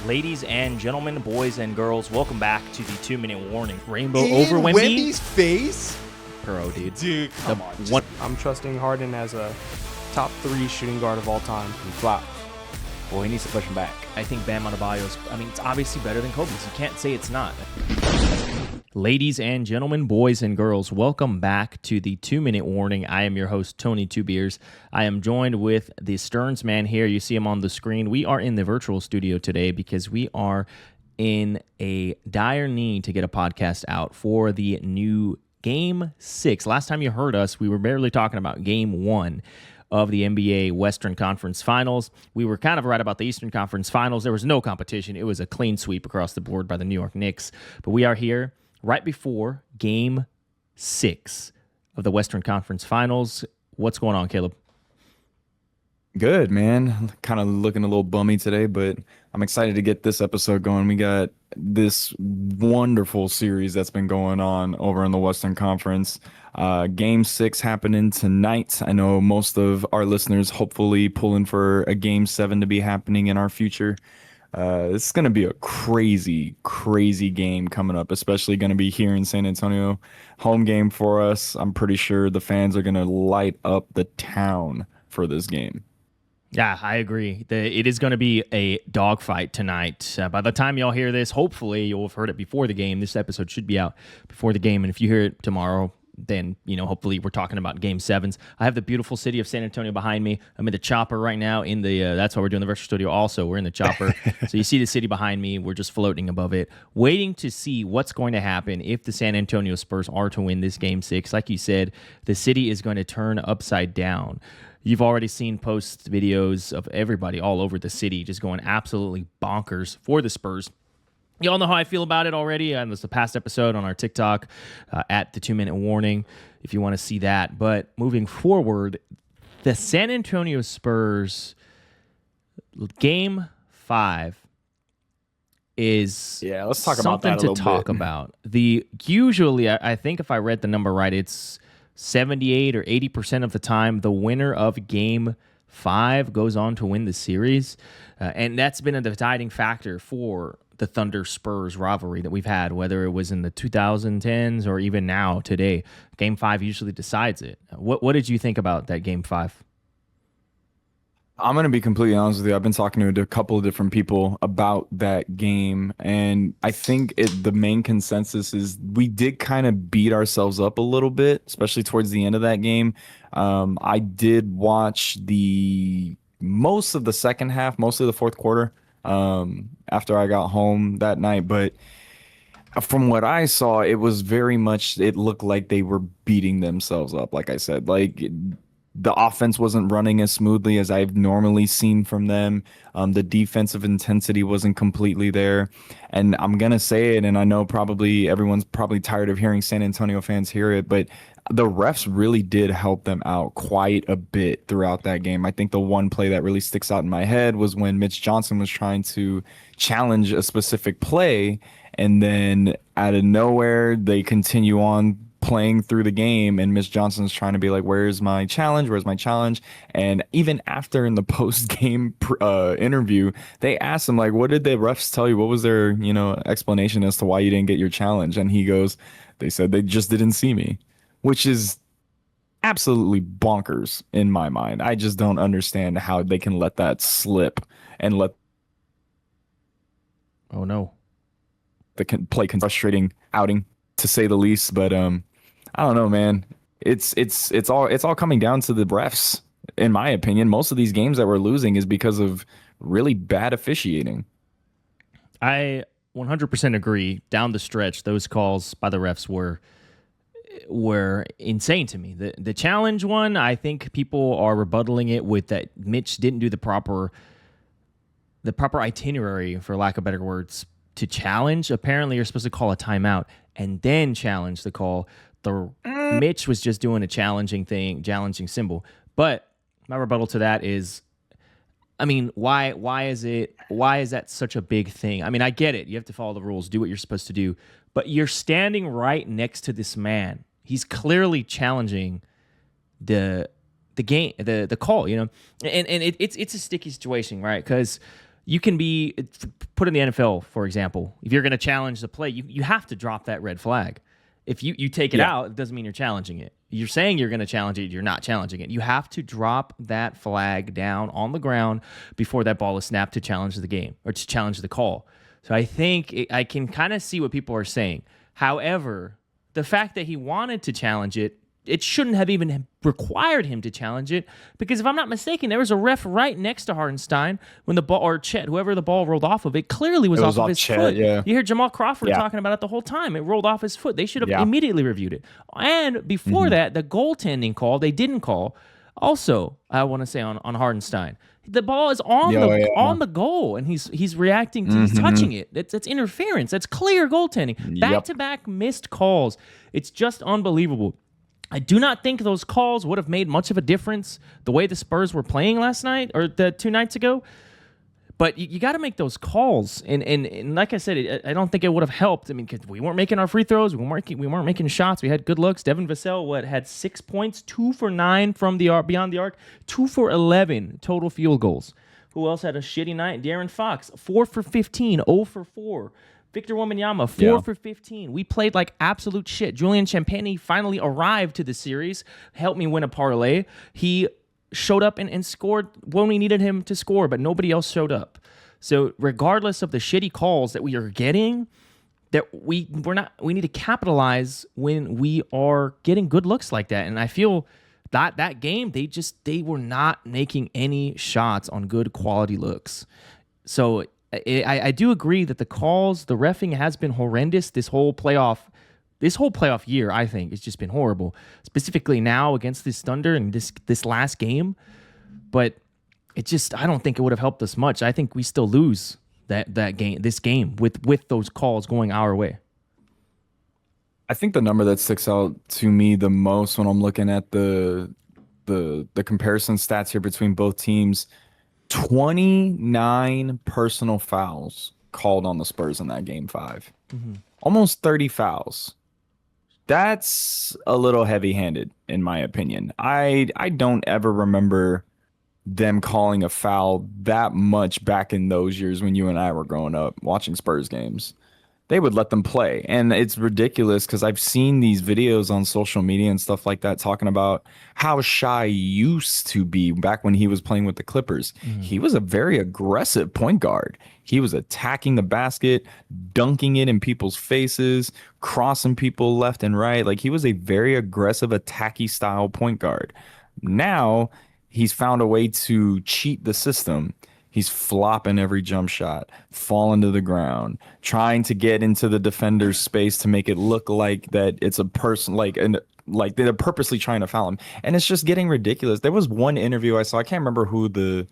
Ladies and gentlemen, boys and girls, welcome back to the 2-minute warning. Rainbow In over Wemby. Wemby's face? Pro, dude. Dude, come on. I'm trusting Harden as a top 3 shooting guard of all time. He flops. Boy, he needs to push him back. I think Bam Adebayo's, it's obviously better than Kobe's. You can't say it's not. Ladies and gentlemen, boys and girls, welcome back to the 2-minute warning. I am your host, TonyTwoBeers. I am joined with the Stearns man here. You see him on the screen. We are in the virtual studio today because we are in a dire need to get a podcast out for the new Game 6. Last time you heard us, we were barely talking about Game 1 of the NBA Western Conference Finals. We were kind of right about the Eastern Conference Finals. There was no competition. It was a clean sweep across the board by the New York Knicks. But we are here right before Game 6 of the Western Conference Finals. What's going on, Caleb? Good, man. Kind of looking a little bummy today, but I'm excited to get this episode going. We got this wonderful series that's been going on over in the Western Conference. Game 6 happening tonight. I know most of our listeners hopefully pulling for a Game 7 to be happening in our future. This is going to be a crazy, crazy game coming up, especially going to be here in San Antonio. Home game for us. I'm pretty sure the fans are going to light up the town for this game. Yeah, I agree. It is going to be a dogfight tonight. By the time y'all hear this, hopefully you'll have heard it before the game. This episode should be out before the game. And if you hear it tomorrow, then, hopefully we're talking about Game 7s. I have the beautiful city of San Antonio behind me. I'm in the chopper right now. That's why we're doing the virtual studio also. We're in the chopper. So you see the city behind me. We're just floating above it, waiting to see what's going to happen if the San Antonio Spurs are to win this Game 6. Like you said, the city is going to turn upside down. You've already seen post videos of everybody all over the city just going absolutely bonkers for the Spurs. You all know how I feel about it already. There's a past episode on our TikTok at the 2-minute warning if you want to see that. But moving forward, the San Antonio Spurs Game 5 is let's talk something about that a little to talk bit. about. Usually, I think if I read the number right, it's 78 or 80% of the time, the winner of Game 5 goes on to win the series. And that's been a deciding factor for the Thunder-Spurs rivalry that we've had, whether it was in the 2010s or even now, today. Game 5 usually decides it. What did you think about that Game 5? I'm going to be completely honest with you. I've been talking to a couple of different people about that game, and I think the main consensus is we did kind of beat ourselves up a little bit, especially towards the end of that game. I did watch most of the second half, mostly the fourth quarter, after I got home that night, but from what I saw, it looked like they were beating themselves up. Like I said, the offense wasn't running as smoothly as I've normally seen from them. The defensive intensity wasn't completely there. And I'm going to say it, and I know probably everyone's probably tired of hearing San Antonio fans hear it, but the refs really did help them out quite a bit throughout that game. I think the one play that really sticks out in my head was when Mitch Johnson was trying to challenge a specific play, and then out of nowhere, they continue on playing through the game, and Mitch Johnson's trying to be like, where's my challenge? And even after in the post-game interview, they asked him, like, what did the refs tell you? What was their, explanation as to why you didn't get your challenge? And he goes, they said they just didn't see me, which is absolutely bonkers in my mind. I just don't understand how they can let that slip and let the play frustrating outing, to say the least. But I don't know, man. It's all coming down to the refs, in my opinion. Most of these games that we're losing is because of really bad officiating. I 100% agree. Down the stretch, those calls by the refs were insane to me. The challenge one, I think people are rebuttaling it with that Mitch didn't do the proper itinerary, for lack of better words, to challenge. Apparently, you're supposed to call a timeout and then challenge the call. Mitch was just doing a challenging symbol. But my rebuttal to that is, why is that such a big thing? I get it. You have to follow the rules, do what you're supposed to do. But you're standing right next to this man. He's clearly challenging the game, the call, and it's a sticky situation, right? Because you can be put in the NFL, for example. If you're going to challenge the play, you have to drop that red flag. If you take it out, it doesn't mean you're challenging it. You're saying you're going to challenge it, you're not challenging it. You have to drop that flag down on the ground before that ball is snapped to challenge the game or to challenge the call. So I think I can kind of see what people are saying. However, the fact that he wanted to challenge it, it shouldn't have even required him to challenge it, because if I'm not mistaken, there was a ref right next to Hartenstein when the ball, or Chet, whoever the ball rolled off of, it clearly was off of his Chet, foot. yeah. You hear Jamal Crawford talking about it the whole time. It rolled off his foot. They should have immediately reviewed it. And before that, the goaltending call, they didn't call. Also, I want to say on Hartenstein, the ball is on the goal, and he's reacting to he's touching it. That's interference. That's clear goaltending. Back-to-back missed calls. It's just unbelievable. I do not think those calls would have made much of a difference the way the Spurs were playing last night or the 2 nights ago. But you got to make those calls, and like I said, I don't think it would have helped. I mean, because we weren't making our free throws, we weren't making shots. We had good looks. Devin Vassell had 6 points, 2 for 9 from the beyond the arc, 2 for 11 total field goals. Who else had a shitty night? De'Aaron Fox, 4 for 15, 0 for 4. Victor Wembanyama, 4 for 15. We played like absolute shit. Julian Champagny finally arrived to the series, helped me win a parlay. He showed up and scored when we needed him to score, but nobody else showed up. So regardless of the shitty calls that we are getting, that we need to capitalize when we are getting good looks like that. And I feel that game, they were not making any shots on good quality looks. So I do agree that the calls, the reffing has been horrendous this whole playoff year. I think it's just been horrible, specifically now against this Thunder and this last game. But I don't think it would have helped us much. I think we still lose this game with those calls going our way. I think the number that sticks out to me the most when I'm looking at the comparison stats here between both teams, 29 personal fouls called on the Spurs in that game 5. Almost 30 fouls. That's a little heavy-handed, in my opinion. I don't ever remember them calling a foul that much back in those years when you and I were growing up watching Spurs games. They would let them play. And it's ridiculous because I've seen these videos on social media and stuff like that talking about how Shai used to be back when he was playing with the Clippers. He was a very aggressive point guard. He was attacking the basket, dunking it in people's faces, crossing people left and right. Like, he was a very aggressive, attacky style point guard. Now he's found a way to cheat the system. He's flopping every jump shot, falling to the ground, trying to get into the defender's space to make it look like that it's a person, like they're purposely trying to foul him. And it's just getting ridiculous. There was one interview I saw, I can't remember who the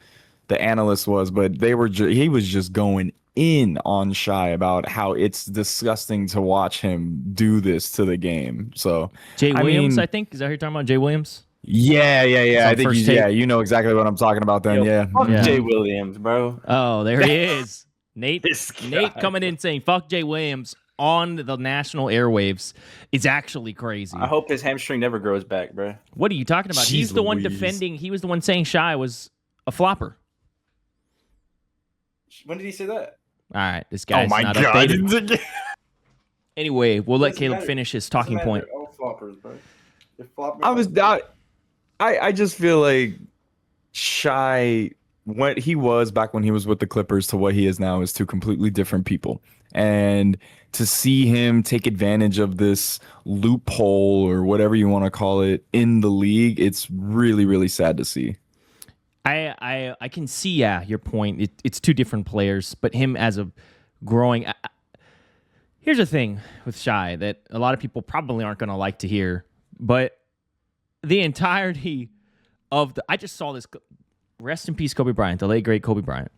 analyst was, but he was just going in on Shai about how it's disgusting to watch him do this to the game. So Jay Williams, I think, is that who you're talking about? Jay Williams? Yeah. I think you know exactly what I'm talking about then. Fuck Jay Williams, bro. Oh, there he is. Nate coming in saying fuck Jay Williams on the national airwaves is actually crazy. I hope his hamstring never grows back, bro. What are you talking about? He's the one defending. He was the one saying Shai was a flopper. When did he say that? All right, this guy's not updated. Anyway, we'll let Caleb finish his talking point. They're all floppers, bro. I just feel like Shai, what he was back when he was with the Clippers to what he is now is two completely different people. And to see him take advantage of this loophole or whatever you want to call it in the league, it's really, really sad to see. I can see, your point. It's two different players, but him as a growing... Here's the thing with Shai that a lot of people probably aren't going to like to hear, but the entirety of I just saw this. Rest in peace, Kobe Bryant, the late great Kobe Bryant.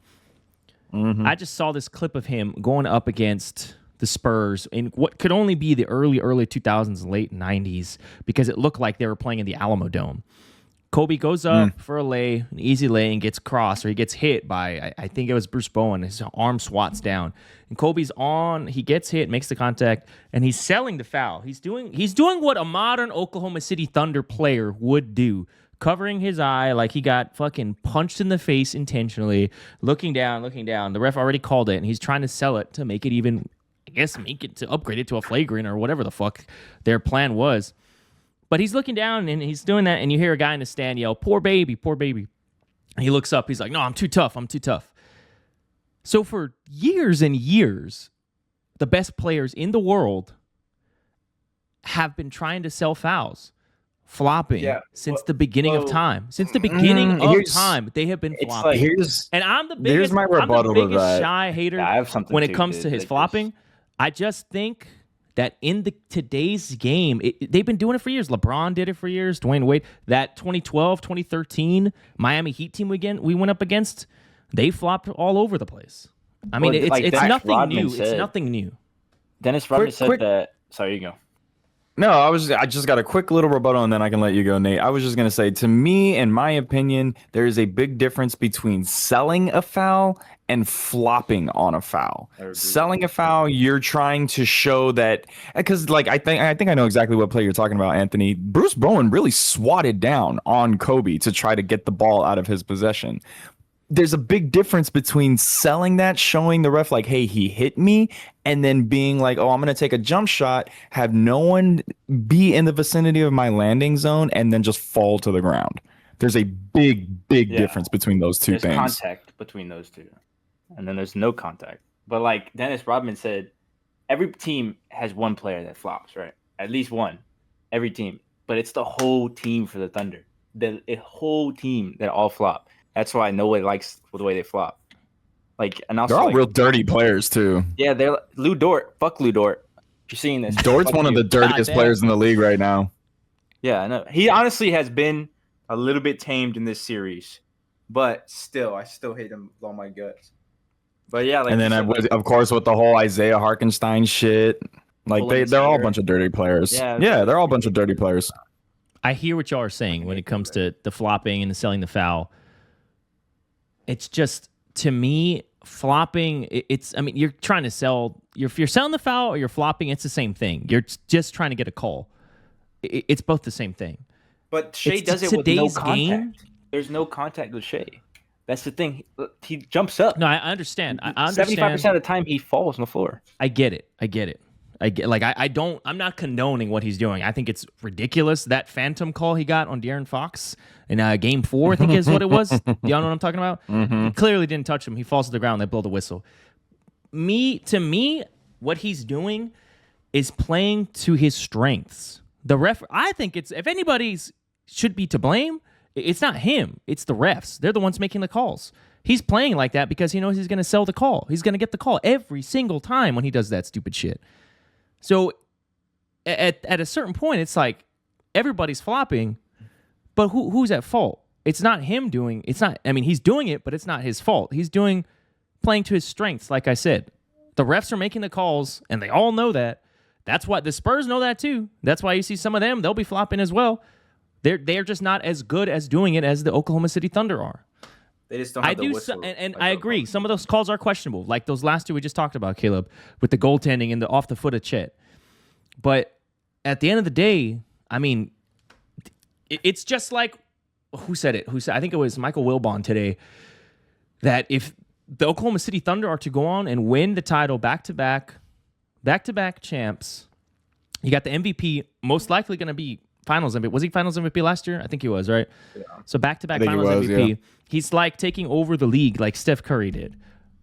I just saw this clip of him going up against the Spurs in what could only be the early 2000s, late 90s, because it looked like they were playing in the Alamo Dome. Kobe goes up for an easy lay, and gets crossed, or he gets hit by, I think it was Bruce Bowen. His arm swats down. And Kobe's on, he gets hit, makes the contact, and he's selling the foul. He's doing what a modern Oklahoma City Thunder player would do covering his eye like he got fucking punched in the face intentionally, looking down. The ref already called it, and he's trying to sell it to make it even, I guess, to upgrade it to a flagrant or whatever the fuck their plan was. But he's looking down, and he's doing that, and you hear a guy in the stand yell, poor baby, poor baby. And he looks up. He's like, no, I'm too tough. So for years and years, the best players in the world have been trying to sell fouls, flopping since the beginning of time. Since the beginning of time, they have been flopping. And I'm the biggest, shy hater when it comes to his flopping. I just think that in today's game, they've been doing it for years. LeBron did it for years. Dwayne Wade. That 2012, 2013 Miami Heat team we went up against, they flopped all over the place. I mean, it's nothing new. It's nothing new. Dennis Rodman said that. Sorry, you go. No, I just got a quick little rebuttal, and then I can let you go, Nate. I was just going to say, to me, in my opinion, there is a big difference between selling a foul and flopping on a foul. Selling a foul, you're trying to show that, because like I think I know exactly what play you're talking about, Anthony. Bruce Bowen really swatted down on Kobe to try to get the ball out of his possession. There's a big difference between selling that, showing the ref like, hey, he hit me, and then being like, oh, I'm going to take a jump shot, have no one be in the vicinity of my landing zone, and then just fall to the ground. There's a big difference between those two things. There's contact between those two, and then there's no contact. But like Dennis Rodman said, every team has one player that flops, right? At least one. Every team. But it's the whole team for the Thunder. The whole team that all flop. That's why nobody likes the way they flop. Like, and also, they're all real dirty players too. Yeah, they're Lou Dort. Fuck Lou Dort. If you're seeing this, Dort's one of the dirtiest players in the league right now. Yeah, I know. He honestly has been a little bit tamed in this series, but still, I still hate him with all my guts. But yeah, like, and then of course with the whole Isaiah Hartenstein shit, like they're all a bunch of dirty players. Yeah, they're all a bunch of dirty players. I hear what y'all are saying when it comes to the flopping and the selling the foul. It's just, to me, flopping, I mean, you're trying to sell, if you're selling the foul or you're flopping, it's the same thing. You're just trying to get a call. It's both the same thing. But Shea does it with no contact. Game, there's no contact with Shea. That's the thing. He jumps up. No, I understand. 75% of the time he falls on the floor. I get it. I'm not condoning what he's doing. I think it's ridiculous. That phantom call he got on De'Aaron Fox in game 4, I think is what it was. Y'all know what I'm talking about? Mm-hmm. He clearly didn't touch him. He falls to the ground. They blow the whistle. To me, what he's doing is playing to his strengths. The ref, I think if anybody should be to blame, it's not him. It's the refs. They're the ones making the calls. He's playing like that because he knows he's going to sell the call. He's going to get the call every single time when he does that stupid shit. So at a certain point, it's like everybody's flopping, but who's at fault? It's not him doing. It's not. I mean, he's doing it, but it's not his fault. He's playing to his strengths. Like I said, the refs are making the calls, and they all know that. That's why the Spurs know that too. That's why you see some of them. They'll be flopping as well. They're just not as good as doing it as the Oklahoma City Thunder are. They just don't have the whistle. And I agree. Some of those calls are questionable, like those last two we just talked about, Caleb, with the goaltending and the off the foot of Chet. But at the end of the day, I mean, it's just like, who said it? I think it was Michael Wilbon today, that if the Oklahoma City Thunder are to go on and win the title back-to-back champs, you got the MVP, most likely going to be Finals MVP. Was he Finals MVP last year? I think he was, right? Yeah. So back-to-back Finals MVP. Yeah. He's like taking over the league like Steph Curry did.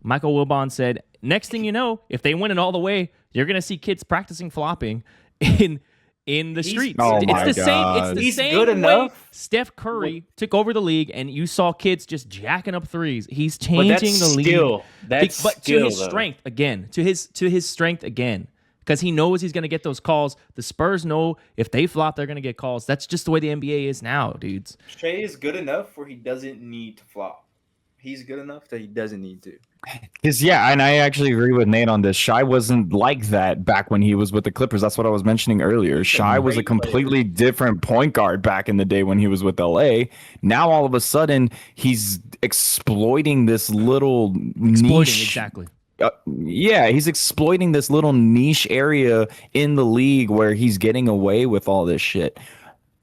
Michael Wilbon said, next thing you know, if they win it all the way, you're going to see kids practicing flopping in the streets. It's the same good way enough. Steph Curry took over the league, and you saw kids just jacking up threes. He's changing the league. But to his strength again. To his strength again. Because he knows he's going to get those calls. The Spurs know if they flop, they're going to get calls. That's just the way the NBA is now, dudes. Shea is good enough where he doesn't need to flop. He's good enough that he doesn't need to. And I actually agree with Nate on this. Shai wasn't like that back when he was with the Clippers. That's what I was mentioning earlier. Shai was a completely different point guard back in the day when he was with LA. Now all of a sudden he's exploiting this little niche. Exactly. He's exploiting this little niche area in the league where he's getting away with all this shit.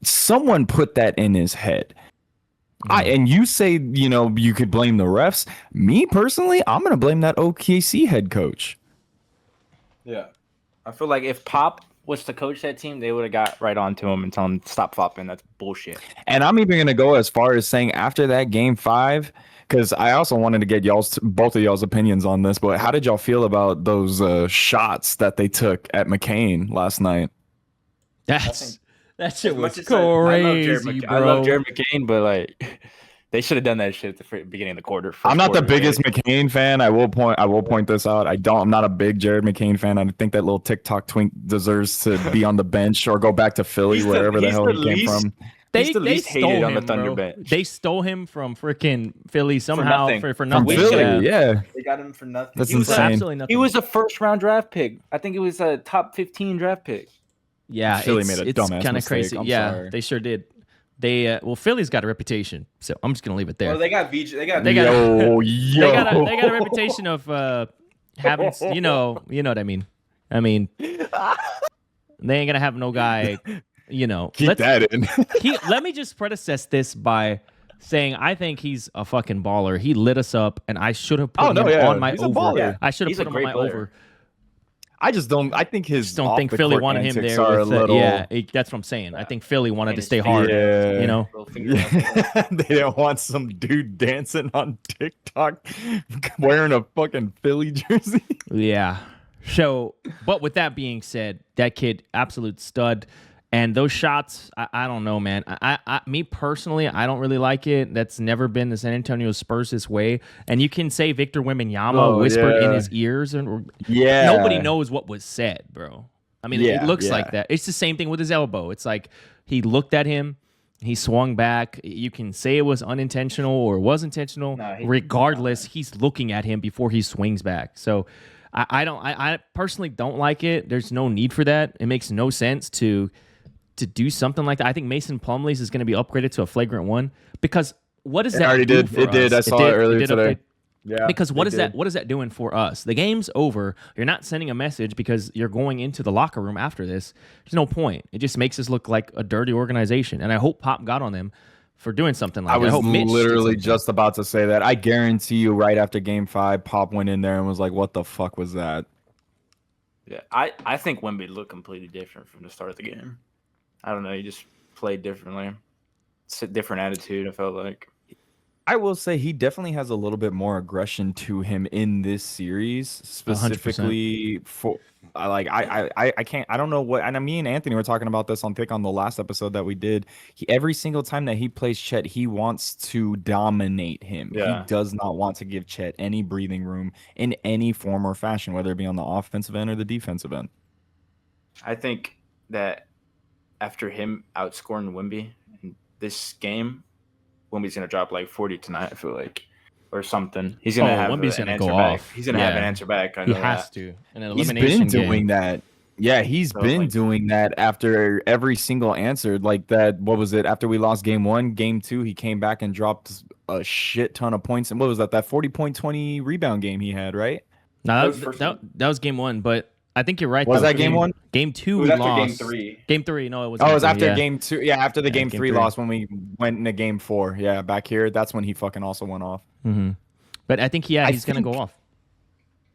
Someone put that in his head. And you say, you could blame the refs. Me personally, I'm going to blame that OKC head coach. Yeah. I feel like if Pop was to coach that team, they would have got right onto him and told him stop flopping. That's bullshit. And I'm even going to go as far as saying after that game 5, because I also wanted to get both of y'all's opinions on this, but how did y'all feel about those shots that they took at McCain last night? That shit was crazy, bro. I love Jared McCain, but like they should have done that shit at the beginning of the quarter. I'm not the biggest McCain fan. I will point this out. I'm not a big Jared McCain fan. I think that little TikTok twink deserves to be on the bench or go back to Philly, wherever the hell he came from. They stole him on the Thunder bench. They stole him from freaking Philly somehow for nothing. From Philly, yeah. They got him for nothing. That's insane. Absolutely nothing. He was a first-round draft pick. I think it was a top 15 draft pick. Yeah, Philly made a dumbass kind of mistake. crazy. I'm yeah, sorry. they sure did. They Philly's got a reputation, so I'm just gonna leave it there. Well, they got VJ. They got they got a reputation of having you know what I mean. I mean, they ain't gonna have no guy. Keep that in. Let me just predecess this by saying I think he's a fucking baller. He lit us up, and I should have put him on my he's over. A baller. I should have put him on my over. I just don't. I think his. Just don't think Philly wanted him there. That's what I'm saying. I think Philly wanted to stay hard. Yeah. They didn't want some dude dancing on TikTok wearing a fucking Philly jersey. Yeah. So, but with that being said, that kid, absolute stud. And those shots, I don't know, man. Me personally, I don't really like it. That's never been the San Antonio Spurs this way. And you can say Victor Wembanyama whispered in his ears, and nobody knows what was said, bro. I mean, it looks like that. It's the same thing with his elbow. It's like he looked at him, he swung back. You can say it was unintentional or it was intentional. Regardless, he's looking at him before he swings back. So I personally don't like it. There's no need for that. It makes no sense to do something like that. I think Mason Plumlee's is going to be upgraded to a flagrant 1 because what does that already do did. for It us? did. I saw it earlier today. Upgrade. Yeah. Because what is that doing for us? The game's over. You're not sending a message because you're going into the locker room after this. There's no point. It just makes us look like a dirty organization. And I hope Pop got on them for doing something like that. I was Mitch literally just about to say that. I guarantee you right after game 5, Pop went in there and was like, what the fuck was that? Yeah, I think Wemby looked completely different from the start of the game. I don't know. He just played differently. It's a different attitude, I felt like. I will say he definitely has a little bit more aggression to him in this series, specifically 100%. For I can't, I don't know what, and me and Anthony were talking about this on Pick on the last episode that we did. Every single time that he plays Chet, he wants to dominate him. Yeah. He does not want to give Chet any breathing room in any form or fashion, whether it be on the offensive end or the defensive end. I think that after him outscoring Wemby in this game, Wemby's going to drop like 40 tonight, I feel like, or something. He's going to have Wemby's an gonna answer go back. off. He's going to have an answer back. I know He has that. to. In an He's elimination been doing game. that. Yeah, he's been doing that after every single answer. Like that, what was it? After we lost game 1, game 2, he came back and dropped a shit ton of points. And what was that? That 40-point, 20 rebound game he had, right? No, that was game 1, but I think you're right. Was that game 1? Game 2, It was we after lost. game 3. Game 3, no, it was. Oh, it was game after 3, game 2. Yeah, after the game 3 3 loss when we went into game 4. Yeah, back here. That's when he fucking also went off. Mm-hmm. But I think, he's going to go off.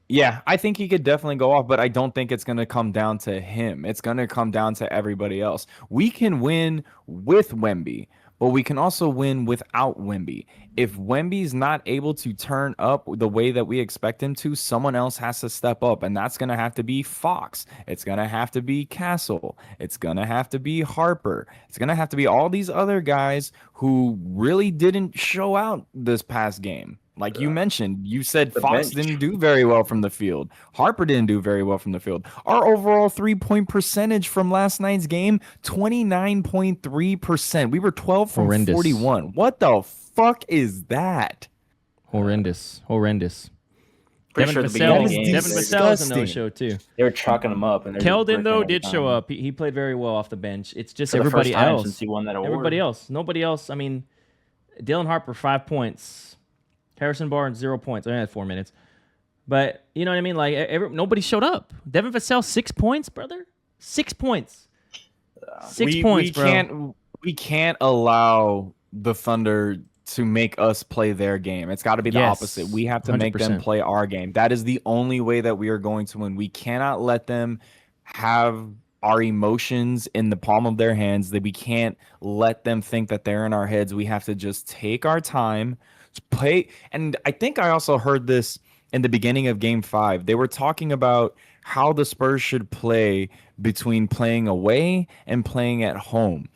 Yeah, I think he could definitely go off, but I don't think it's going to come down to him. It's going to come down to everybody else. We can win with Wemby, but we can also win without Wemby. If Wemby's not able to turn up the way that we expect him to, someone else has to step up, and that's going to have to be Fox. It's going to have to be Castle. It's going to have to be Harper. It's going to have to be all these other guys who really didn't show out this past game. Like you mentioned, you said Fox didn't do very well from the field. Harper didn't do very well from the field. Our overall 3-point percentage from last night's game, 29.3%. We were 12 from 41. What the fuck is that? Horrendous. Pretty Devin sure the beginning of the game, Devin Vassell was a no-show too. They were chalking him up. And Keldon though did show up. He played very well off the bench. It's just for the everybody first time else. since he won that award. Everybody else. Nobody else. I mean, Dylan Harper 5 points. Harrison Barnes 0 points. I only had 4 minutes. But you know what I mean? Like nobody showed up. Devin Vassell 6 points, brother. 6 points. 6 points, bro. we can't allow the Thunder to make us play their game. It's got to be the opposite. We have to make them 100%. play our game. That is the only way that we are going to win. We cannot let them have our emotions in the palm of their hands. That we can't let them think that they're in our heads. We have to just take our time, play. And I think I also heard this in the beginning of Game 5. They were talking about how the Spurs should play between playing away and playing at home.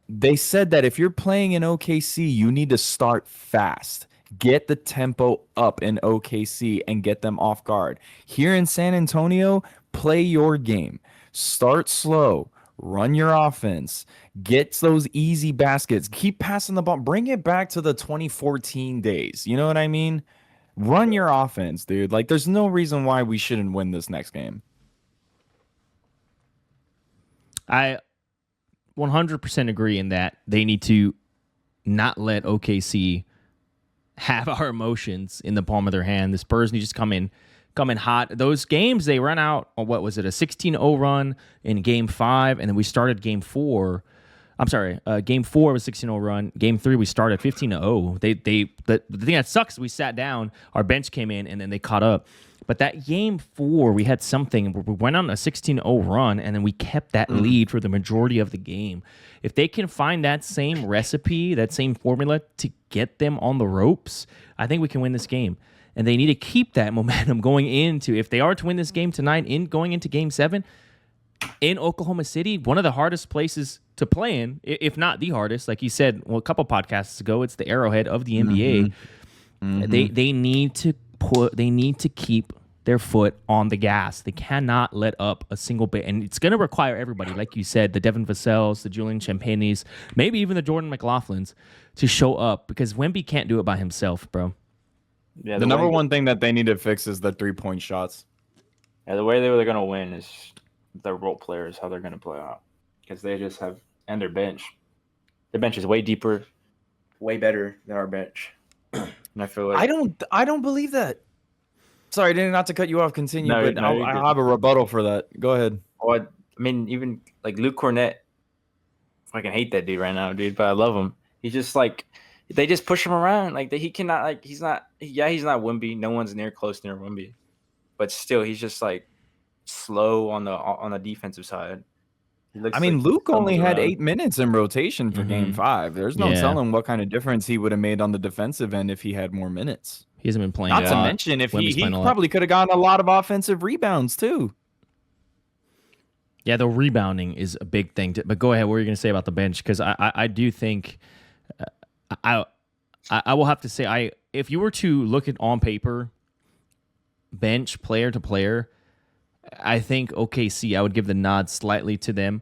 They said that if you're playing in OKC, you need to start fast. Get the tempo up in OKC and get them off guard. Here in San Antonio, play your game. Start slow. Run your offense. Get those easy baskets. Keep passing the ball. Bring it back to the 2014 days. You know what I mean? Run your offense, dude. Like, there's no reason why we shouldn't win this next game. I 100% agree in that they need to not let OKC have our emotions in the palm of their hand. The Spurs need to just come in hot. Those games, they run out on, what was it, a 16-0 run in Game 5, and then we started Game 4. I'm sorry, Game 4 was 16-0 run. Game 3, we started 15-0. The thing that sucks is we sat down, our bench came in, and then they caught up. But that Game 4, we had something where we went on a 16-0 run, and then we kept that lead for the majority of the game. If they can find that same recipe, that same formula to get them on the ropes, I think we can win this game. And they need to keep that momentum going into, if they are to win this game tonight, going into Game 7, in Oklahoma City, one of the hardest places to play in, if not the hardest. Like you said, well, a couple podcasts ago, it's the Arrowhead of the NBA. They need to keep their foot on the gas. They cannot let up a single bit, and it's going to require everybody, like you said, the Devin Vassell's, the Julian Champagnes, maybe even the Jordan McLaughlins, to show up, because Wemby can't do it by himself, bro. Yeah, The number one thing that they need to fix is the 3-point shots. Yeah, the way they were going to win is their role players, how they're going to play out, because they just have, and their bench. Their bench is way deeper, way better than our bench. And I feel like I don't believe that. Sorry, not to cut you off. Continue, No, but no, you're good. I'll have a rebuttal for that. Go ahead. Oh, I mean, even like Luke Cornett, I fucking hate that dude right now, dude, but I love him. He's just like, they just push him around. Like, he cannot, like, he's not Wemby. No one's close near Wemby. But still, he's just like slow on the defensive side. I mean, Luke only had 8 minutes in rotation for Game 5. There's no telling what kind of difference he would have made on the defensive end if he had more minutes. He hasn't been playing. Not to mention, if he probably could have gotten a lot of offensive rebounds too. Yeah, the rebounding is a big thing. But go ahead. What were you going to say about the bench? Because I do think I will have to say, if you were to look at on paper, bench player to player, I think OKC, I would give the nod slightly to them.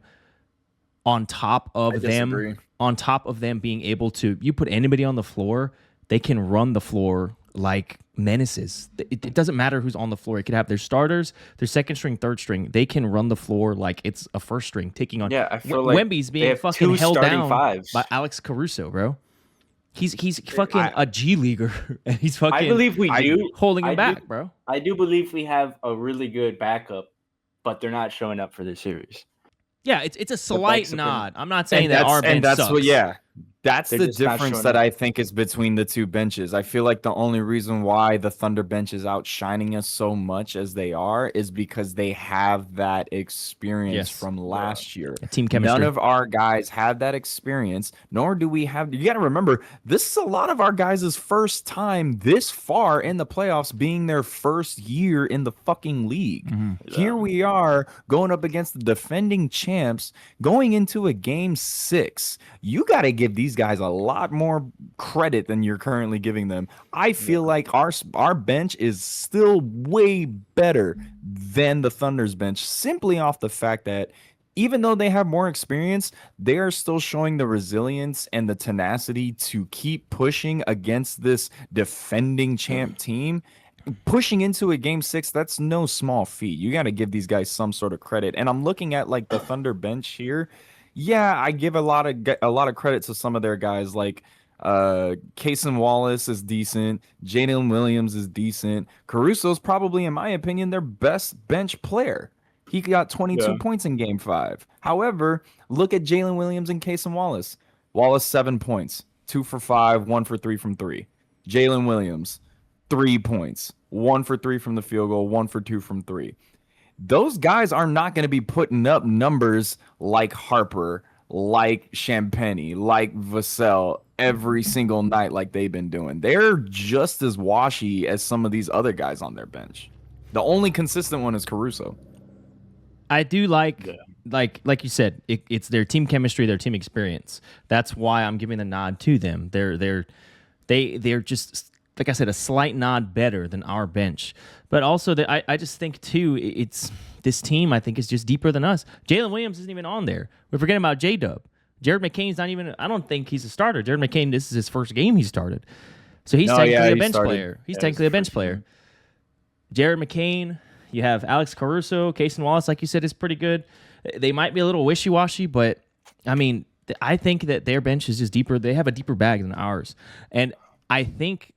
On top of them being able to, you put anybody on the floor, they can run the floor like menaces. It doesn't matter who's on the floor. It could have their starters, their second string, third string. They can run the floor like it's a first string taking on. Yeah, I feel like Wemby's being fucking held down by Alex Caruso, bro. He's fucking a G leaguer, and he's fucking. I believe we do holding him back, bro. I do believe we have a really good backup, but they're not showing up for this series. Yeah, it's a slight nod. I'm not saying that our bench sucks. That's the difference that I think is between the two benches. I feel like the only reason why the Thunder bench is outshining us so much as they are is because they have that experience from last year. Team chemistry. None of our guys have that experience, nor do we have. You got to remember, this is a lot of our guys' first time this far in the playoffs, being their first year in the fucking league. Here we are going up against the defending champs, going into a Game 6. You got to give these guys a lot more credit than you're currently giving them. I feel like our bench is still way better than the Thunder's bench, simply off the fact that even though they have more experience, they are still showing the resilience and the tenacity to keep pushing against this defending champ team. Pushing into a Game 6, that's no small feat. You got to give these guys some sort of credit. And I'm looking at like the Thunder bench here. Yeah, I give a lot of credit to some of their guys, like Cason Wallace is decent, Jalen Williams is decent. Caruso's probably, in my opinion, their best bench player. He got 22 points in Game 5. However, look at Jalen Williams and Cason Wallace. Wallace 7 points, 2 for 5, 1 for 3 from 3. Jalen Williams 3 points, 1 for 3 from the field goal, 1 for 2 from 3. Those guys are not going to be putting up numbers like Harper, like Champagny, like Vassell every single night like they've been doing. They're just as washy as some of these other guys on their bench. The only consistent one is Caruso. I do like you said, it's their team chemistry, their team experience. That's why I'm giving a nod to them. They're just, like I said, a slight nod better than our bench. But also, I just think too, it's this team I think is just deeper than us. Jalen Williams isn't even on there. We're forgetting about J-Dub. Jared McCain's not even. I don't think he's a starter. Jared McCain, this is his first game he started, so he's technically a bench player. He's technically a bench player. Jared McCain. You have Alex Caruso, Casey Wallace, like you said, is pretty good. They might be a little wishy-washy, but I mean, I think that their bench is just deeper. They have a deeper bag than ours, and I think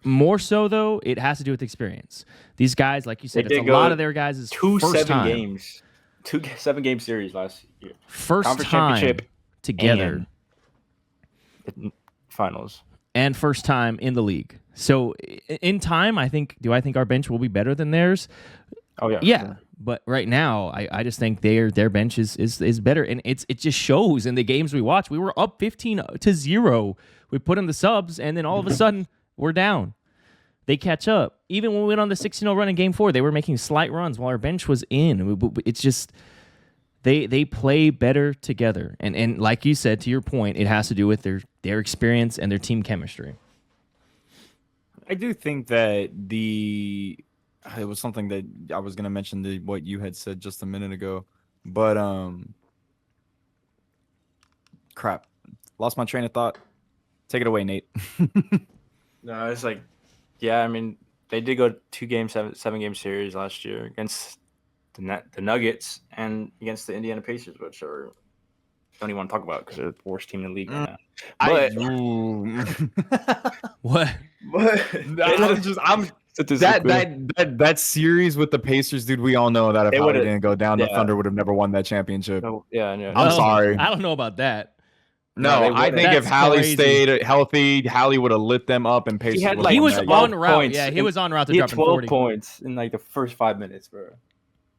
more so though it has to do with experience. These guys, like you said, it's a lot of their guys is first time. games, 2 7-game series last year, first Conference time championship together, and finals, and first time in the league. So in time, I think our bench will be better than theirs. Oh yeah, yeah. Sure. But right now, I just think their bench is better, and it just shows in the games we watch. We were up 15-0. We put in the subs, and then all of a sudden we're down. They catch up. Even when we went on the 16-0 run in Game 4, they were making slight runs while our bench was in. It's just they play better together, and like you said, to your point, it has to do with their experience and their team chemistry. I do think that it was something that I was going to mention what you had said just a minute ago, but crap, lost my train of thought. Take it away, Nate. No, it's like, yeah, I mean, they did go 7-game series last year against the Nuggets and against the Indiana Pacers, which don't even want to talk about because they're the worst team in the league right now. What? That series with the Pacers, dude. We all know that if Hallie didn't go down, the Thunder would have never won that championship. No, yeah. I'm sorry. I don't know about that. No, I think if Hallie stayed healthy, Hallie would have lit them up, and Pacers. He was on route. Yeah, he was on route to drop 12 points in like the first 5 minutes, bro.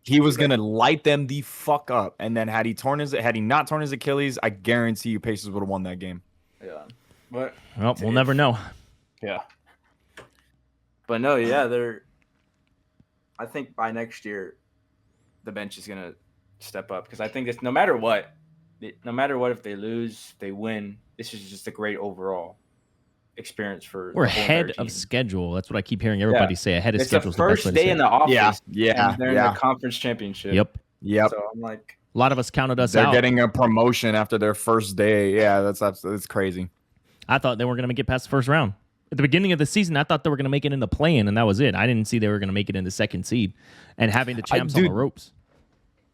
He was gonna light them the fuck up, and then had he not torn his Achilles, I guarantee you Pacers would have won that game. Yeah, but we'll never know. Yeah, but no, yeah, I think by next year, the bench is gonna step up because I think this no matter what, if they lose, they win. This is just a great overall experience for. We're ahead of schedule. That's what I keep hearing everybody say. Ahead of schedule. It's the first day in the office. Yeah. And they're in the conference championship. Yep. So I'm like, a lot of us counted us out. out. They're getting a promotion after their first day. Yeah, that's crazy. I thought they were going to get past the first round. At the beginning of the season, I thought they were going to make it in the play-in, and that was it. I didn't see they were going to make it in the second seed and having the champs on the ropes.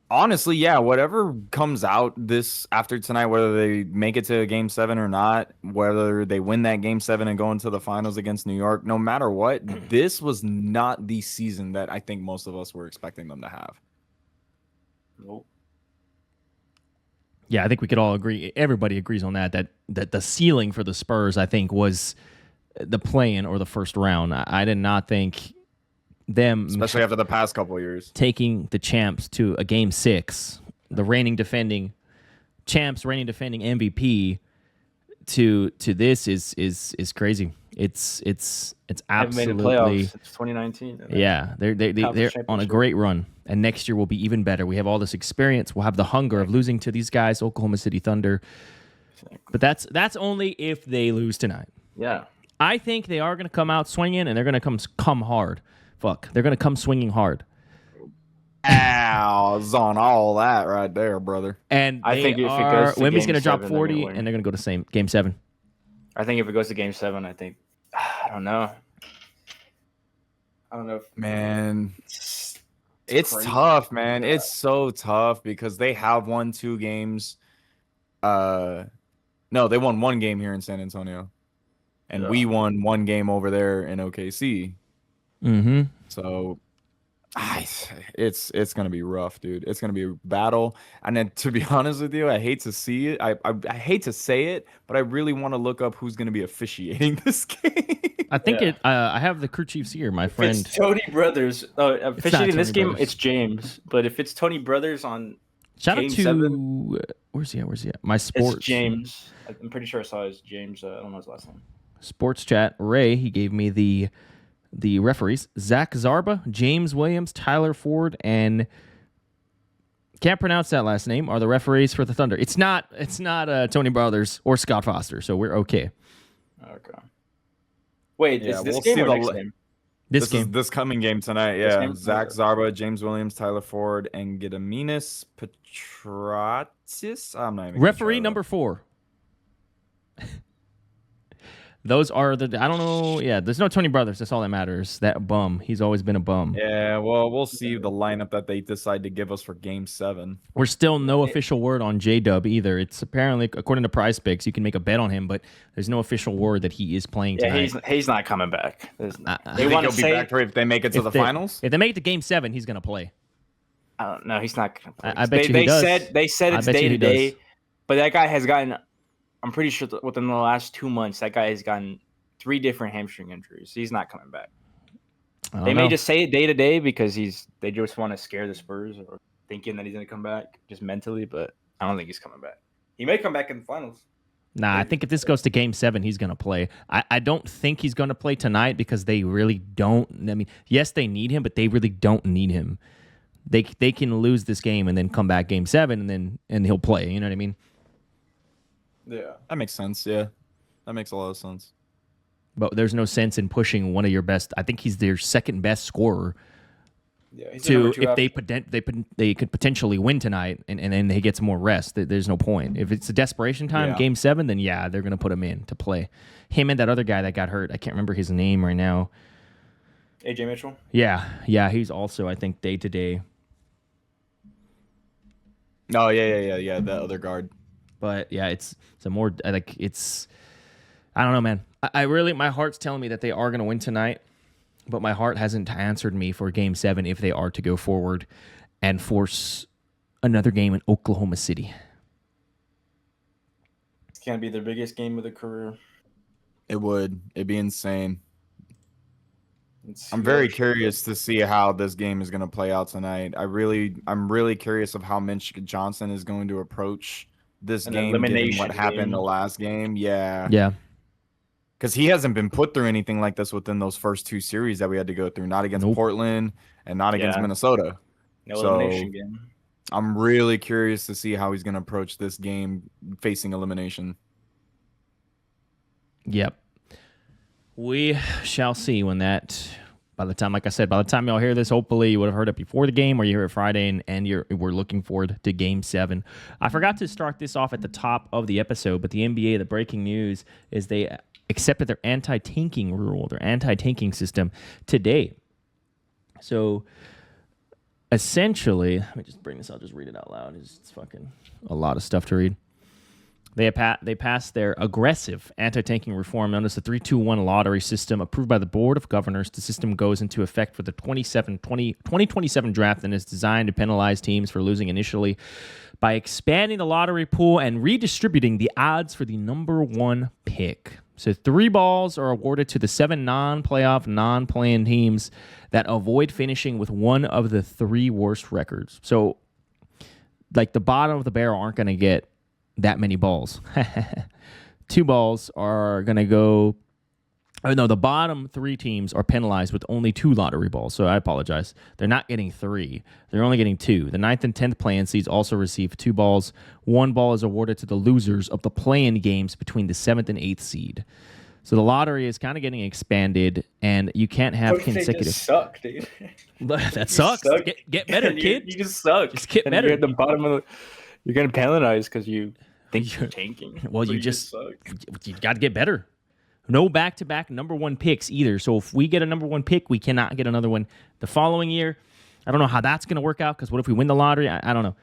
Honestly, yeah, whatever comes out this after tonight, whether they make it to Game 7 or not, whether they win that Game 7 and go into the finals against New York, no matter what, this was not the season that I think most of us were expecting them to have. Nope. Yeah, I think we could all agree. Everybody agrees on that the ceiling for the Spurs, I think, was the play-in or the first round. I did not think them, especially after the past couple of years, taking the champs to a Game 6, the reigning defending MVP to this is crazy. It's absolutely made the playoffs since 2019. Yeah, they're on a great run, and next year will be even better. We have all this experience. We'll have the hunger of losing to these guys, Oklahoma City Thunder. But that's only if they lose tonight. Yeah, I think they are going to come out swinging, and they're going to come hard. They're going to come swinging hard. Ow, it's on all that right there, brother. And I think if it goes to Wemby's going to drop 7, 40, and they're going to go to Game 7. I think if it goes to Game 7, I don't know. Man, it's tough, man. It's so tough because they have won 2 games. No, they won 1 game here in San Antonio, and we won 1 game over there in OKC. Mm-hmm. So It's gonna be rough, dude. It's gonna be a battle. And then, to be honest with you, I hate to see it. I hate to say it, but I really want to look up who's gonna be officiating this game. I think Yeah. it. I have the crew chiefs here, my friend. It's Tony Brothers. Officially in this Tony game, Brothers. it's James. But if it's Tony Brothers on Shout out Game to 7, where's he at? Where's he at? My sports. it's James. I'm pretty sure I saw his James. I don't know his last name. Sports chat. Ray, he gave me the referees: Zach Zarba, James Williams, Tyler Ford, and can't pronounce that last name. Are the referees for the Thunder? It's not Tony Brothers or Scott Foster, so we're okay. Okay. Wait, Yeah, is this we'll game see or the next li- game? This Is game. this coming game tonight. This Yeah, game? Zach Okay. Zarba, James Williams, Tyler Ford, and Gediminas Petratis. I'm not even gonna Referee try that. number 4. Those are the. I don't know. Yeah, there's no Tony Brothers. That's all that matters. That bum. He's always been a bum. Yeah, well, we'll see the lineup that they decide to give us for Game 7. We're still no official word on J-Dub either. It's apparently, according to Prize Picks, you can make a bet on him, but there's no official word that he is playing Yeah, tonight. he's not coming back. They You think want he'll to be say. back for if they make it to If the they- finals? If they make it to Game 7, he's going to play. I don't know. He's not going to play. I bet you he does. They said I it's bet you day he to day, does. but that guy has gotten. I'm pretty sure that within the last 2 months, that guy has gotten 3 different hamstring injuries. He's not coming back. They may just say it day to day because they just want to scare the Spurs or thinking that he's going to come back just mentally, but I don't think he's coming back. He may come back in the finals. Nah, I think if this goes to Game 7, he's going to play. I don't think he's going to play tonight because they really don't. I mean, yes, they need him, but they really don't need him. They can lose this game and then come back Game 7 and he'll play. You know what I mean? Yeah. That makes sense, yeah. That makes a lot of sense. But there's no sense in pushing one of your best. I think he's their second best scorer. Yeah. He's To if they could potentially win tonight and then he gets more rest. There's no point. If it's a desperation time, Yeah. Game 7, then yeah, they're gonna put him in to play. Him and that other guy that got hurt. I can't remember his name right now. AJ Mitchell. Yeah, he's also I think day to day. Oh, yeah, that other guard. But yeah, it's a more like it's. I don't know, man. I really my heart's telling me that they are gonna win tonight, but my heart hasn't answered me for Game 7 if they are to go forward and force another game in Oklahoma City. It's going to be their biggest game of the career. It would. It'd be insane. I'm very curious to see how this game is going to play out tonight. I'm really curious of how Mitch Johnson is going to approach this An game, given elimination what happened game. the last game. Yeah. Yeah. Because he hasn't been put through anything like this within those first 2 series that we had to go through. Not against Nope. Portland and not against Yeah. Minnesota. No So- elimination game. I'm really curious to see how he's going to approach this game facing elimination. Yep. We shall see when that. By the time, like I said, by the time y'all hear this, hopefully you would have heard it before the game, or you hear it Friday, and we're looking forward to Game 7. I forgot to start this off at the top of the episode, but the NBA, the breaking news is they accepted their anti-tanking rule, their anti-tanking system today. So essentially, let me just bring this. I'll just read it out loud. It's fucking a lot of stuff to read. They passed their aggressive anti-tanking reform known as the 3-2-1 lottery system approved by the Board of Governors. The system goes into effect for the 2027 draft and is designed to penalize teams for losing initially by expanding the lottery pool and redistributing the odds for the number 1 pick. So 3 balls are awarded to the 7 non-playoff, non-playing teams that avoid finishing with one of the 3 worst records. So like the bottom of the barrel aren't going to get that many balls. 2 balls are going to go. Oh, no, the bottom 3 teams are penalized with only 2 lottery balls. So I apologize. They're not getting 3. They're only getting 2. The 9th and 10th play-in seeds also receive 2 balls. 1 ball is awarded to the losers of the play-in games between the 7th and 8th seed. So the lottery is kind of getting expanded, and you can't have consecutive. Just suck, dude. That sucks. suck. Get better, kid. You just suck. Just get And better. You're at the bottom of the. You're getting penalized because you think you're tanking. Well, So you got to get better. No back-to-back number 1 picks either. So if we get a number 1 pick, we cannot get another one the following year. I don't know how that's going to work out because what if we win the lottery? I don't know.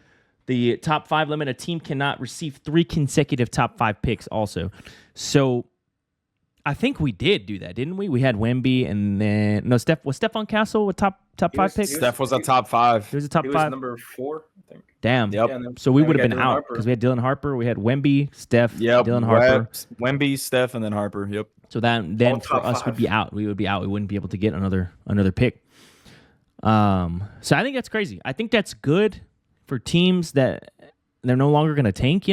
The top 5 limit, a team cannot receive 3 consecutive top 5 picks also. So I think we did do that, didn't we? We had Wemby and then was Stephon Castle a top five pick? Steph was a top 5. He was a top He was 5. number 4, I think. Damn. Yep. Yeah, and then- So we then would have got been Dylan out Harper. because we had Dylan Harper, we had Wemby, Steph, Yep. Dylan Harper. Wemby, Steph, and then Harper. Yep. So that then All for top us would 5. be out. We would be out. We wouldn't be able to get another pick. So I think that's crazy. I think that's good for teams that they're no longer going to tank,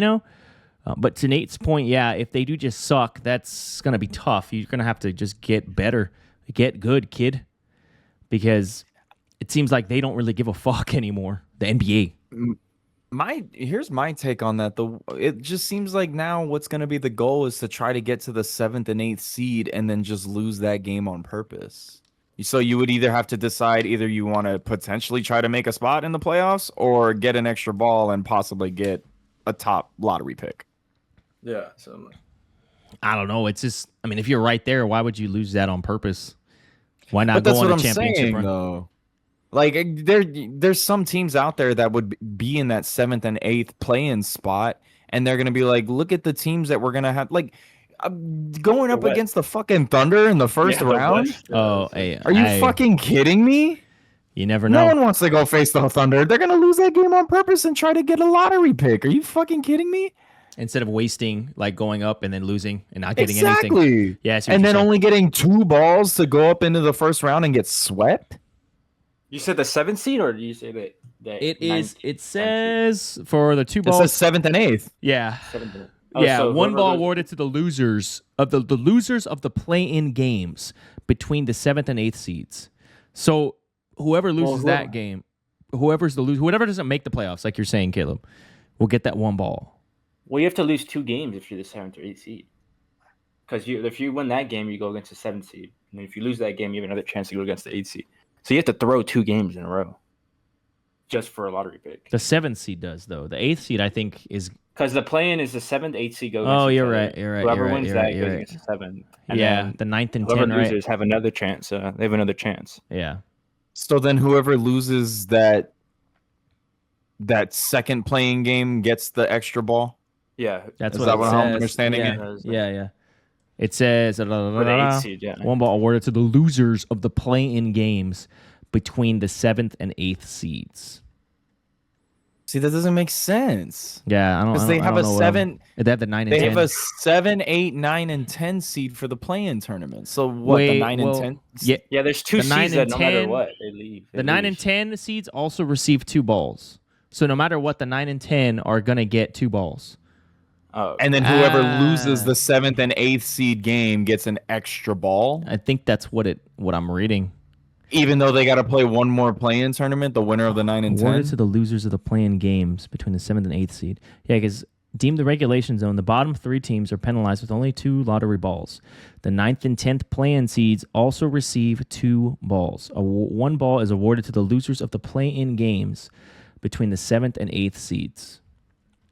But to Nate's point, yeah, if they do just suck, that's going to be tough. You're going to have to just get better. Get good, kid. Because it seems like they don't really give a fuck anymore, the NBA. Here's my take on that. It just seems like now what's going to be the goal is to try to get to the 7th and 8th seed and then just lose that game on purpose. So you would either have to decide either you want to potentially try to make a spot in the playoffs or get an extra ball and possibly get a top lottery pick. Yeah. So I don't know. It's just, I mean, if you're right there, why would you lose that on purpose? Why not But go that's on what a I'm championship saying, run? though. Like there's some teams out there that would be in that 7th and 8th play-in spot, and they're gonna be like, look at the teams that we're gonna have, like going up The West. against the fucking Thunder in the first the round. West, Oh, hey, Are you fucking kidding me? You never No know. one wants to go face the Thunder. They're gonna lose that game on purpose and try to get a lottery pick. Are you fucking kidding me? Instead of wasting, like going up and then losing and not getting anything. Exactly. Yeah, I see what And you're then saying. only getting 2 balls to go up into the first round and get swept. You said the 7th seed, or did you say that? It ninth- is. It says for the 2 It balls. says 7th and 8th. Yeah. 7th? Yeah, so one whoever ball goes- awarded to the losers of the losers of the play-in games between the 7th and 8th seeds. So whoever loses that game, whoever doesn't make the playoffs, like you're saying, Caleb, will get that 1 ball. Well, you have to lose 2 games if you're the 7th or 8th seed. Because if you win that game, you go against the 7th seed. And if you lose that game, you have another chance to go against the 8th seed. So you have to throw 2 games in a row just for a lottery pick. The 7th seed does though. The 8th seed I think is. Because the play-in is the 7th, 8th seed go against Oh, each you're other. right. You're right. Whoever you're right, wins you're that right, you're goes right. against the 7th. And Yeah, then the 9th and whoever 10, right? losers have another chance. They have another chance. Yeah. So then whoever loses that second playing game gets the extra ball. Yeah. That's Is what that it what I'm says. understanding Yeah. it? Yeah. It says For the 8th seed, yeah. 1 ball awarded to the losers of the play-in games between the 7th and 8th seeds. See, that doesn't make sense. Yeah, I don't. Because I they don't- I have don't a know what 7. They have the 9 and They 10. have a 7, 8, 9, and 10 seed for the play-in tournament. So what? Wait, the 9 well, and 10. Yeah, Yeah, there's 2 The 9 seeds that and no matter 10 what, they leave. They the 9 and lose. 10 seeds also receive 2 balls. So no matter what, the 9 and 10 are gonna get 2 balls. Oh, And then whoever Ah. loses the 7th and 8th seed game gets an extra ball, I think that's what I'm reading. even though they got to play one more play-in tournament. The winner of the 9 and 10. Awarded to the losers of the play-in games between the 7th and 8th seed. Yeah, because deemed the regulation zone, the bottom 3 teams are penalized with only 2 lottery balls. The 9th and 10th play-in seeds also receive 2 balls. 1 ball is awarded to the losers of the play-in games between the 7th and 8th seeds.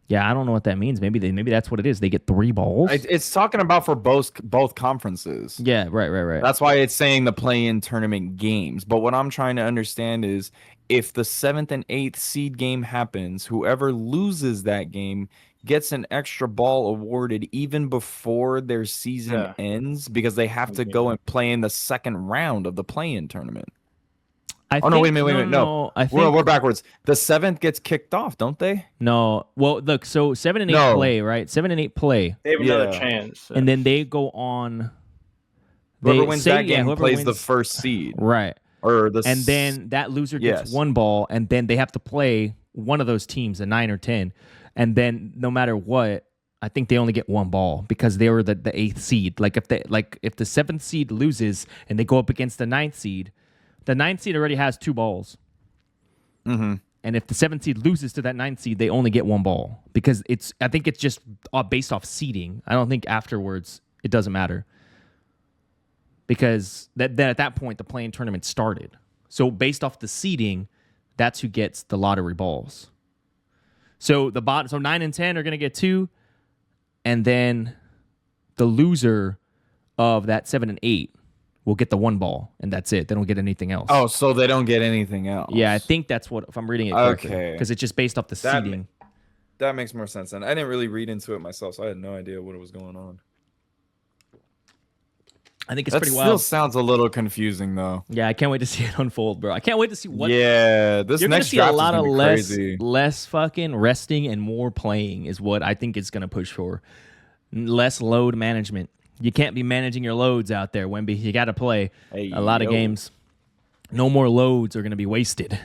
Yeah, I don't know what that means. Maybe that's what it is. They get 3 balls. It's talking about for both conferences. Yeah, right. That's why it's saying the play-in tournament games. But what I'm trying to understand is if the 7th and 8th seed game happens, whoever loses that game gets an extra ball awarded even before their season ends because they have to go and play in the second round of the play-in tournament. I No, wait a think- minute. No. I think We're backwards. The 7th gets kicked off, don't they? no. Well, look. So 7 and 8 No. play, right? 7 and 8 play, they have another Yeah. chance. and then they go on. Whoever wins that game whoever plays the wins- first seed. right, Or the and then that loser gets Yes. 1 ball, and then they have to play one of those teams, a 9 or 10, and then no matter what, I think they only get 1 ball because they were the 8th seed. Like if the 7th seed loses and they go up against the 9th seed, the 9th seed already has 2 balls. Mhm. And if the 7th seed loses to that 9th seed, they only get 1 ball because I think it's just based off seeding. I don't think afterwards it doesn't matter because then at that point the play-in tournament started. So based off the seeding, that's who gets the lottery balls. So so 9 and 10 are going to get 2, and then the loser of that 7 and 8 will get the 1 ball, and that's it. They don't get anything else. Oh, so they don't get anything else. Yeah, I think that's what, if I'm reading it correctly. Okay. Because it's just based off the That seeding. That makes more sense. And I didn't really read into it myself, so I had no idea what was going on. I think it's That pretty still wild. sounds a little confusing, though. Yeah, I can't wait to see it unfold, bro. I can't wait to see what. Yeah, this You're gonna next see a draft is lot of gonna be crazy. less fucking resting and more playing is what I think it's gonna push for. Less load management. You can't be managing your loads out there, Wemby. You got to play a lot of games. No more loads are going to be wasted.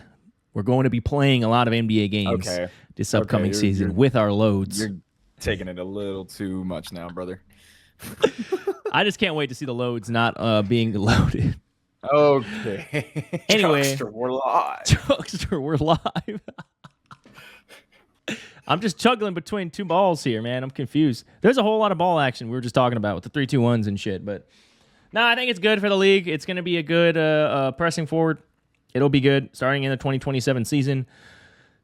We're going to be playing a lot of NBA games this upcoming season with our loads. You're taking it a little too much now, brother. I just can't wait to see the loads not being loaded. Okay. Anyway, Chuckster, we're live. Chuckster, we're live. I'm just juggling between two balls here, man. I'm confused. There's a whole lot of ball action we were just talking about with the 3-2-1s and shit. But no, I think it's good for the league. It's going to be a good pressing forward. It'll be good starting in the 2027 season.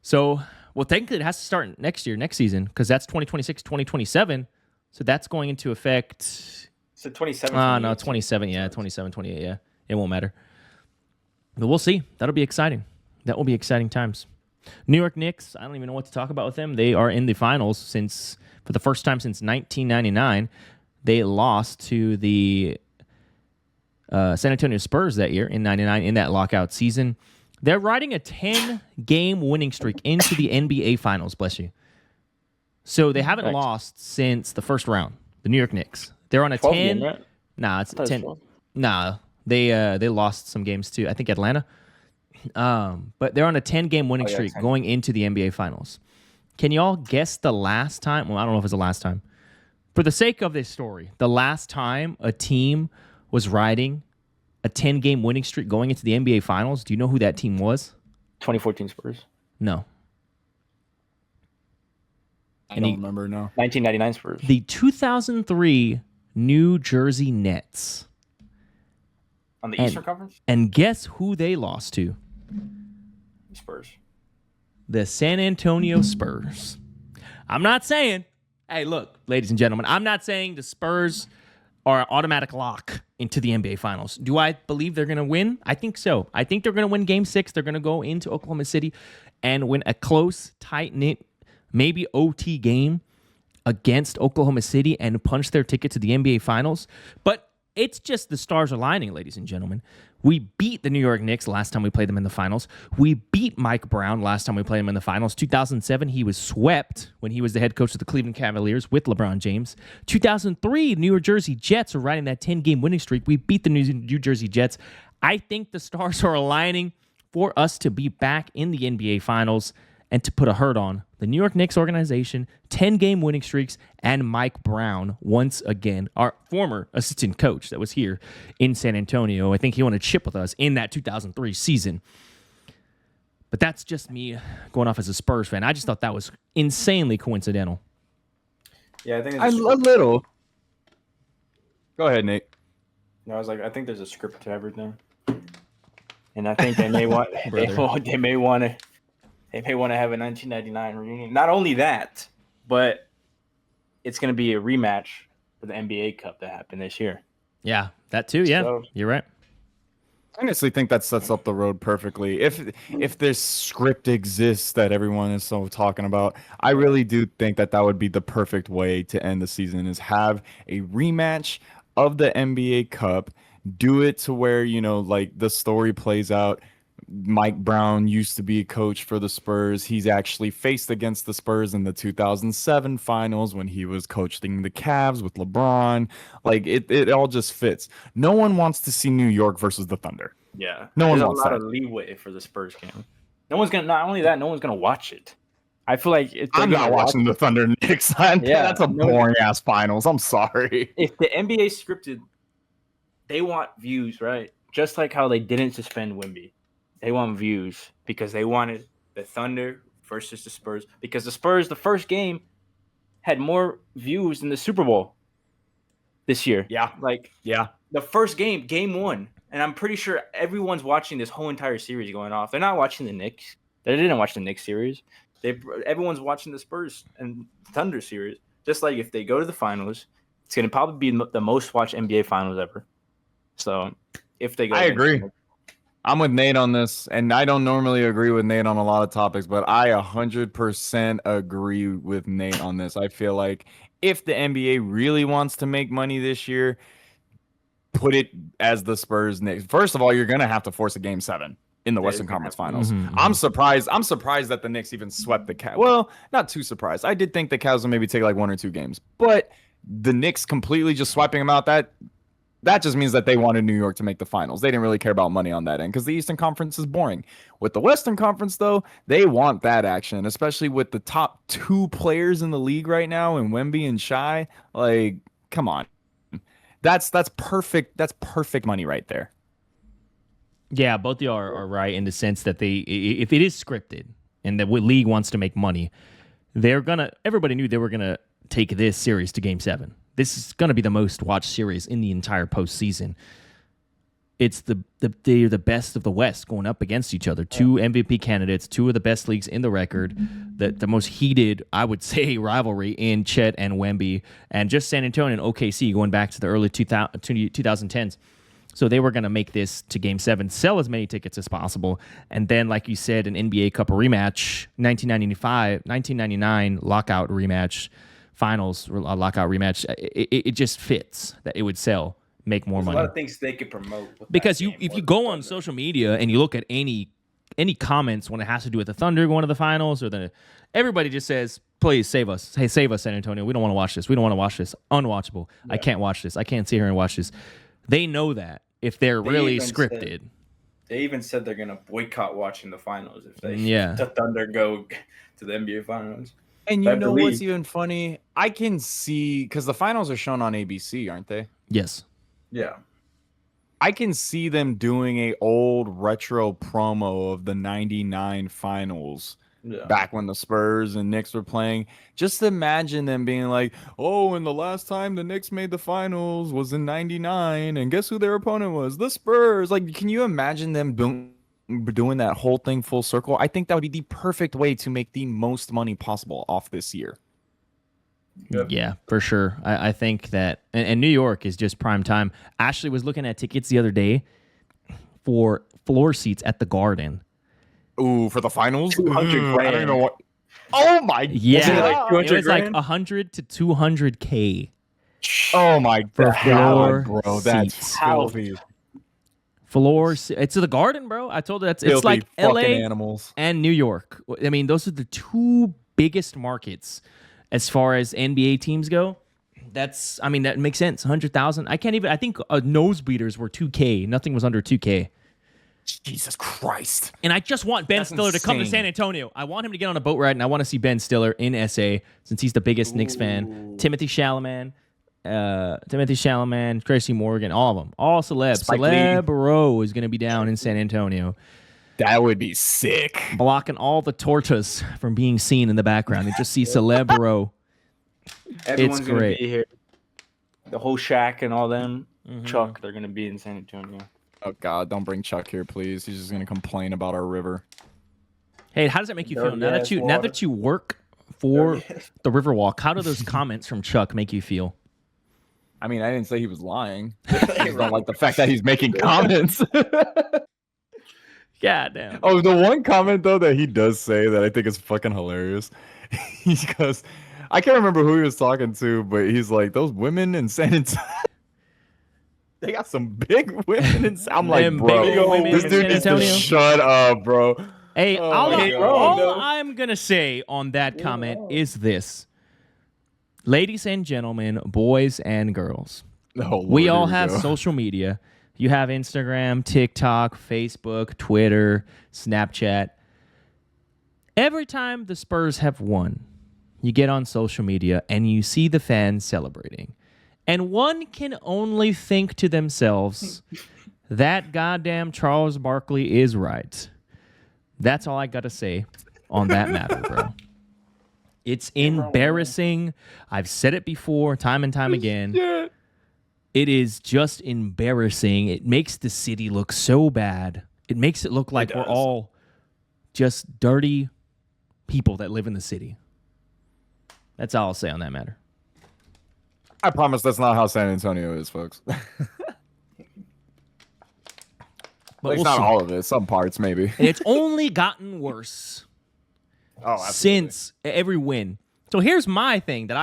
So, well, technically it has to start next season, because that's 2026, 2027. So that's going into effect. So 27. No, 27. Yeah, 27, 28. Yeah, it won't matter. But we'll see. That'll be exciting. That will be exciting times. New York Knicks, I don't even know what to talk about with them. They are in the finals for the first time since 1999. They lost to the San Antonio Spurs that year in 99 in that lockout season. They're riding a 10-game winning streak into the NBA finals, bless you. So they haven't lost since the first round, the New York Knicks. They're on a 10. Game, right? Nah, it's 10. Nah, they lost some games too. I think Atlanta. But they're on a 10-game winning streak going into the NBA Finals. Can y'all guess the last time? Well, I don't know if it's the last time. For the sake of this story, the last time a team was riding a 10-game winning streak going into the NBA Finals, do you know who that team was? 2014 Spurs. No. I don't remember, no. 1999 Spurs. The 2003 New Jersey Nets. On the Eastern Conference? And guess who they lost to? Spurs. The San Antonio Spurs. I'm not saying, hey, look, ladies and gentlemen, I'm not saying the Spurs are an automatic lock into the NBA Finals. Do I believe they're going to win? I think so. I think they're going to win Game 6. They're going to go into Oklahoma City and win a close, tight-knit, maybe OT game against Oklahoma City and punch their ticket to the NBA Finals. But it's just the stars aligning, ladies and gentlemen. We beat the New York Knicks last time we played them in the finals. We beat Mike Brown last time we played him in the finals. 2007, he was swept when he was the head coach of the Cleveland Cavaliers with LeBron James. 2003, New Jersey Jets are riding that 10-game winning streak. We beat the New Jersey Jets. I think the stars are aligning for us to be back in the NBA Finals and to put a hurt on the New York Knicks organization, 10-game winning streaks, and Mike Brown once again, our former assistant coach that was here in San Antonio. I think he wanted to chip with us in that 2003 season. But that's just me going off as a Spurs fan. I just thought that was insanely coincidental. Yeah, I think A little. Go ahead, Nate. I was like, I think there's a script to everything. And I think they may want they may want to have a 1999 reunion. Not only that, but it's going to be a rematch for the NBA Cup that happened this year. Yeah, that too. Yeah, So- you're right. I honestly think that sets up the road perfectly. If this script exists that everyone is so talking about, I really do think that would be the perfect way to end the season, is have a rematch of the NBA Cup, do it to where, like the story plays out. Mike Brown used to be a coach for the Spurs. He's actually faced against the Spurs in the 2007 finals when he was coaching the Cavs with LeBron. Like it all just fits. No one wants to see New York versus the Thunder. Yeah. No one There's wants a lot that. of leeway for the Spurs game. No one's gonna. Not only that, no one's gonna watch it. I feel like if I'm not watching the Thunder Knicks. That's a boring ass finals. I'm sorry. If the NBA scripted, they want views, right? Just like how they didn't suspend Wemby. They want views because they wanted the Thunder versus the Spurs. Because the Spurs, the first game, had more views than the Super Bowl this year. Yeah. The first game, game 1. And I'm pretty sure everyone's watching this whole entire series going off. They're not watching the Knicks. They didn't watch the Knicks series. Everyone's watching the Spurs and Thunder series. Just like if they go to the finals, it's going to probably be the most watched NBA finals ever. So if they go, I agree. I'm with Nate on this, and I don't normally agree with Nate on a lot of topics, but I 100% agree with Nate on this. I feel like if the NBA really wants to make money this year, put it as the Spurs Knicks. First of all, you're gonna have to force a game 7 in the Western Conference Finals. I'm surprised that the Knicks even swept the Cavs. Well, not too surprised. I did think the Cavs would maybe take like 1 or 2 games, but the Knicks completely just swiping them out, that just means that they wanted New York to make the finals. They didn't really care about money on that end because the Eastern Conference is boring. With the Western Conference, though, they want that action, especially with the top 2 players in the league right now, in Wemby and Shai. Like, come on. That's perfect. That's perfect money right there. Yeah, both of y'all are right in the sense that if it is scripted and the league wants to make money, everybody knew they were gonna take this series to Game 7. This is gonna be the most watched series in the entire postseason. It's they're the best of the West going up against each other. 2 MVP candidates, 2 of the best leagues in the record, the most heated, I would say, rivalry in Chet and Wemby, and just San Antonio and OKC going back to the early 2010s. So they were going to make this to Game 7, sell as many tickets as possible, and then, like you said, an NBA Cup rematch, 1999 lockout rematch, finals lockout rematch. It just fits that it would sell, make more money. A lot of things they could promote. Because if you go on social media and you look at any comments when it has to do with the Thunder going to the finals, everybody just says, please save us. Hey, save us, San Antonio. We don't want to watch this. We don't want to watch this. Unwatchable. Yeah. I can't watch this. I can't sit here and watch this. They know that if they're really scripted. They even said they're going to boycott watching the finals if the Thunder go to the NBA finals. And you know what's even funny? I can see, because the finals are shown on ABC, aren't they? Yes. Yeah. I can see them doing a old retro promo of the 99 finals back when the Spurs and Knicks were playing. Just imagine them being like, oh, and the last time the Knicks made the finals was in 99, and guess who their opponent was? The Spurs. Like, can you imagine them doing that whole thing full circle? I think that would be the perfect way to make the most money possible off this year. Yep. Yeah, for sure. I think that, and New York is just prime time. Ashley was looking at tickets the other day for floor seats at the Garden. Ooh, for the finals? 200 grand. I don't know what. Oh my yeah, god. It was like 100 to 200K. Oh my for god, floor bro. seats. That's filthy. It's the Garden, bro. I told you it's Filthy like LA animals. and New York. I mean, those are the 2 biggest markets as far as NBA teams go. That makes sense. 100,000. I think nosebleeders were 2K. Nothing was under 2K. Jesus Christ. And I just want Ben Stiller to come to San Antonio. I want him to get on a boat ride, and I want to see Ben Stiller in SA since he's the biggest Knicks fan. Timothy Chalamet, Tracy Morgan, all of them. All celebs. Celeb Row is going to be down in San Antonio. That would be sick. Blocking all the tortas from being seen in the background. And just see Celeb Row. Everyone's It's going great. to be here. The whole Shaq and all them. Chuck, they're going to be in San Antonio. Oh, God, don't bring Chuck here, please. He's just going to complain about our river. Hey, how does that make you feel? Now that you work for the Riverwalk, how do those comments from Chuck make you feel? I mean, I didn't say he was lying. I just don't like the fact that he's making comments. God damn. Oh, the one comment, though, that he does say that I think is fucking hilarious. He goes, I can't remember who he was talking to, but he's like, those women in San Antonio. They got some big women in. I'm like, bro, this dude needs to shut up, bro. Hey, all I'm gonna say on that comment is this: ladies and gentlemen, boys and girls, we all have social media. You have Instagram, TikTok, Facebook, Twitter, Snapchat. Every time the Spurs have won, you get on social media and you see the fans celebrating. And one can only think to themselves, that goddamn Charles Barkley is right. That's all I got to say on that matter, bro. It's embarrassing. I've said it before, time and time again. It is just embarrassing. It makes the city look so bad. It makes it look like we're all just dirty people that live in the city. That's all I'll say on that matter. I promise that's not how San Antonio is, folks. But it's not all of it. Some parts, maybe. And it's only gotten worse since every win. So here's my thing that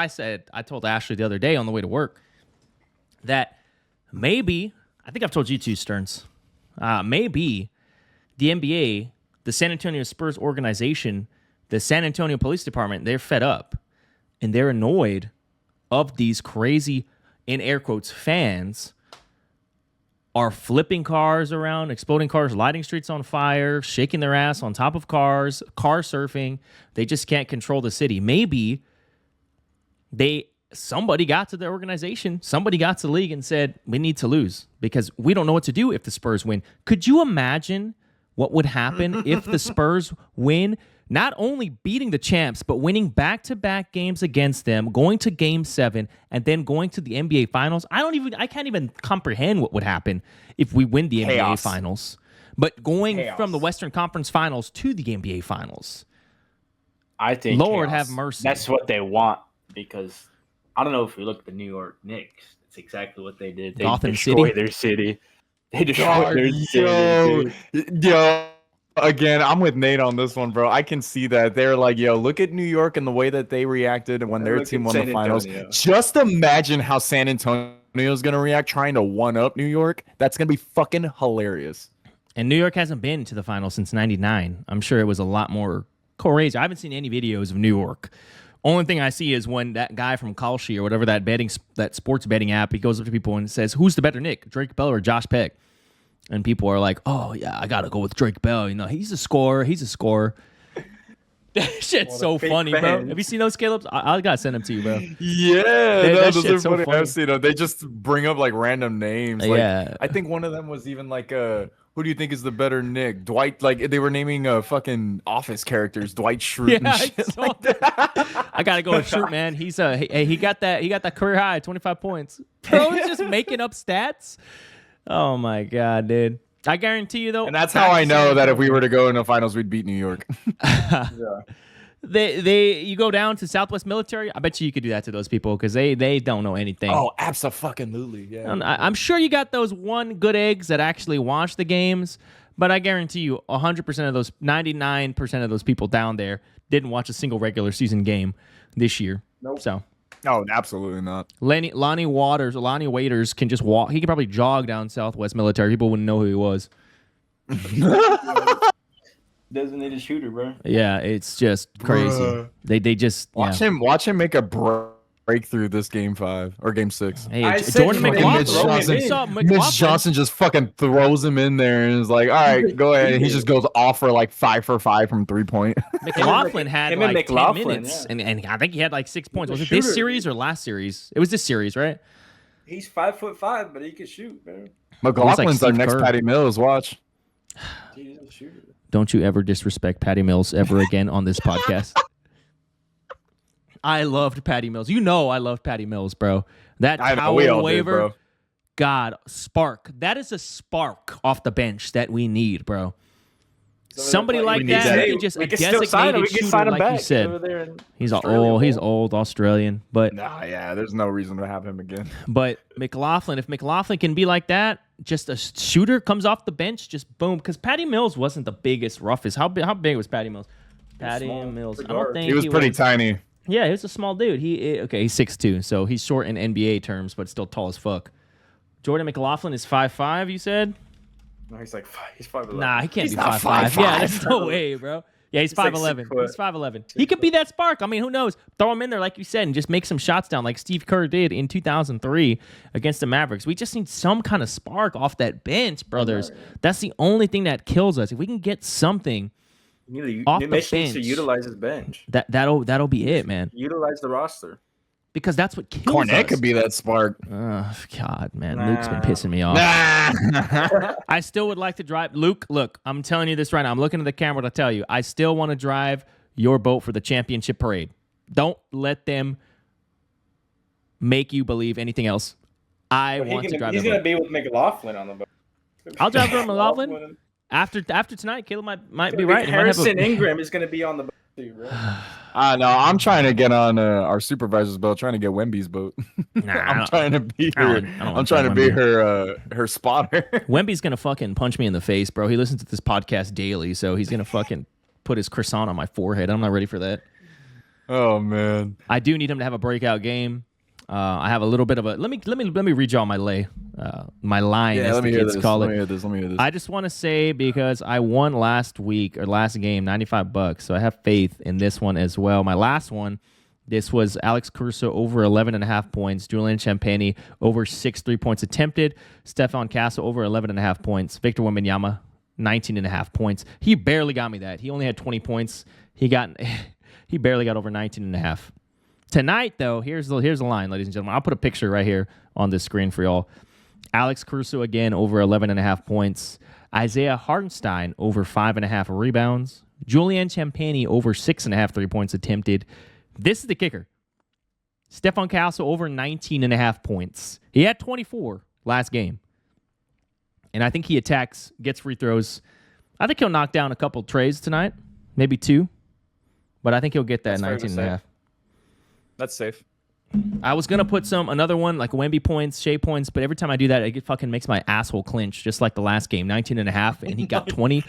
I told Ashley the other day on the way to work, that maybe I think I've told you too, Stearns. Maybe the NBA, the San Antonio Spurs organization, the San Antonio Police Department, they're fed up and they're annoyed of these crazy, in air quotes, fans are flipping cars around, exploding cars, lighting streets on fire, shaking their ass on top of cars, car surfing. They just can't control the city. Maybe somebody got to the organization, somebody got to the league and said, we need to lose because we don't know what to do if the Spurs win. Could you imagine what would happen if the Spurs win? Not only beating the champs, but winning back-to-back games against them, going to Game 7, and then going to the NBA Finals. I can't even comprehend what would happen if we win the NBA Finals. But going from the Western Conference Finals to the NBA Finals. I think Lord have mercy. That's what they want because I don't know if you look at the New York Knicks. It's exactly what they did. They destroyed their city. They destroyed their city. Yo. Again, I'm with Nate on this one, bro. I can see that. They're like, yo, look at New York and the way that they reacted when their team won the finals. Just imagine how San Antonio is going to react trying to one-up New York. That's going to be fucking hilarious. And New York hasn't been to the finals since 99. I'm sure it was a lot more crazy. I haven't seen any videos of New York. Only thing I see is when that guy from Kalshi or whatever that sports betting app, he goes up to people and says, who's the better Nick, Drake Bell or Josh Peck? And people are like, oh, yeah, I got to go with Drake Bell. You know, he's a scorer. That shit's so funny, bro. Have you seen those, Caleb? I got to send them to you, bro. Yeah. That shit's so funny. I've seen them. They just bring up, like, random names. Like, yeah. I think one of them was even, like, who do you think is the better Nick? Dwight, like, they were naming fucking Office characters. Dwight Schrute and shit like that. I got to go with Schrute, man. He got that career high, 25 points. Bro, he's just making up stats. Oh my God, dude! I guarantee you though, and that's how I know that if we were to go in the finals, we'd beat New York. Yeah. You go down to Southwest Military. I bet you could do that to those people because they don't know anything. Oh, absolutely, yeah. I'm sure you got those one good eggs that actually watch the games, but I guarantee you, 100% of those, 99% of those people down there didn't watch a single regular season game this year. Nope. So. No, absolutely not. Lonnie Waiters can just walk. He could probably jog down Southwest Military. People wouldn't know who he was. Designated shooter, bro. Yeah, it's just crazy. Bruh. They just Watch him make a breakthrough this Game 5 or Game 6. Hey, Jordan McLaughlin. Mitch Johnson just fucking throws him in there and is like, all right, go ahead. And he just goes off for like 5 for 5 from 3-point. McLaughlin had like 10 minutes, and I think he had like 6 points. Was it this series or last series? It was this series, right? He's 5'5", but he can shoot, man. McLaughlin's our next Patty Mills. Watch. He's a shooter. Don't you ever disrespect Patty Mills ever again on this podcast. I loved Patty Mills. You know I loved Patty Mills, bro. That power waiver, God, spark. That is a spark off the bench that we need, bro. Somebody like that, you can just a designated shooter, like you said. He's old Australian, but there's no reason to have him again. But McLaughlin, if McLaughlin can be like that, just a shooter comes off the bench, just boom. Because Patty Mills wasn't the biggest, roughest. How big was Patty Mills? Patty Mills. I don't think he was pretty tiny. Yeah, he was a small dude. He's 6'2", so he's short in NBA terms, but still tall as fuck. Jordan McLaughlin is 5'5", you said? No, he's 5'11". Nah, he can't be 5'5". Yeah, there's no way, bro. Yeah, he's 5'11". He's 5'11". He could be that spark. I mean, who knows? Throw him in there, like you said, and just make some shots down like Steve Kerr did in 2003 against the Mavericks. We just need some kind of spark off that bench, brothers. That's the only thing that kills us. If we can get something off the bench, needs to utilize his bench. That'll be it, man. Utilize the roster. Because that's what kills us. Cornette could be that spark. Oh, God, man. Luke's been pissing me off. I still would like to drive. Luke, look, I'm telling you this right now. I'm looking at the camera to tell you. I still want to drive your boat for the championship parade. Don't let them make you believe anything else. I want to drive He's going to be with McLaughlin on the boat. I'll drive for McLaughlin. After tonight, Caleb might be right. Harrison Ingram is going to be on the boat too, bro. No, I'm trying to get on our supervisor's boat, trying to get Wemby's boat. I'm trying to be her. I'm trying to be her spotter. Wemby's gonna fucking punch me in the face, bro. He listens to this podcast daily, so he's gonna fucking put his croissant on my forehead. I'm not ready for that. Oh man, I do need him to have a breakout game. I have a little bit of a let me read y'all my line. Yeah, as let the me hear kids this. call Let it. me hear this. Let me hear this. I just want to say, because I won last week or last game, $95, so I have faith in this one as well. My last one, this was Alex Caruso over 11.5 points, Julian Champagny over 6 3-points attempted, Stefan Castle over 11.5 points, Victor Wembanyama 19.5 points. He barely got me that. He only had 20 points. He barely got over 19.5. Tonight, though, here's the line, ladies and gentlemen. I'll put a picture right here on this screen for y'all. Alex Caruso again over 11.5 points. Isaiah Hartenstein over 5.5 rebounds. Julian Champagny over 6.5 3-points attempted. This is the kicker. Stefan Castle over 19.5 points. He had 24 last game. And I think he attacks, gets free throws. I think he'll knock down a couple trays tonight, maybe 2. But I think he'll get that 19.5. That's safe. I was gonna put another one like Wemby points, Shea points, but every time I do that, it fucking makes my asshole clench, just like the last game, 19.5, and he got 20.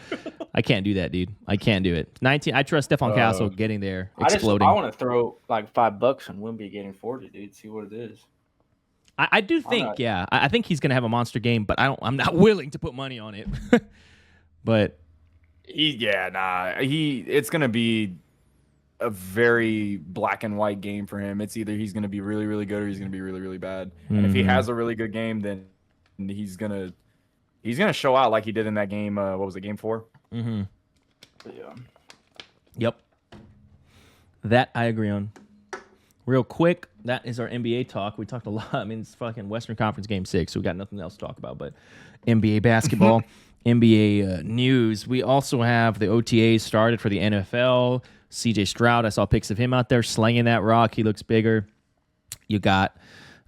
I can't do that, dude. I can't do it. 19. I trust Stefan Castle getting there, exploding. I want to throw like $5 on Wemby getting 40, dude. See what it is. I do think, yeah. I think he's gonna have a monster game, but I'm not willing to put money on it. But it's gonna be a very black and white game for him. It's either he's going to be really, really good or he's going to be really, really bad. And if he has a really good game, then he's gonna show out like he did in that game. What was it, game 4? Mm-hmm. Yeah. Yep. That I agree on. Real quick, that is our NBA talk. We talked a lot. I mean, it's fucking Western Conference Game 6, so we got nothing else to talk about. But NBA basketball, NBA news. We also have the OTAs started for the NFL. CJ Stroud, I saw pics of him out there slinging that rock. He looks bigger. You got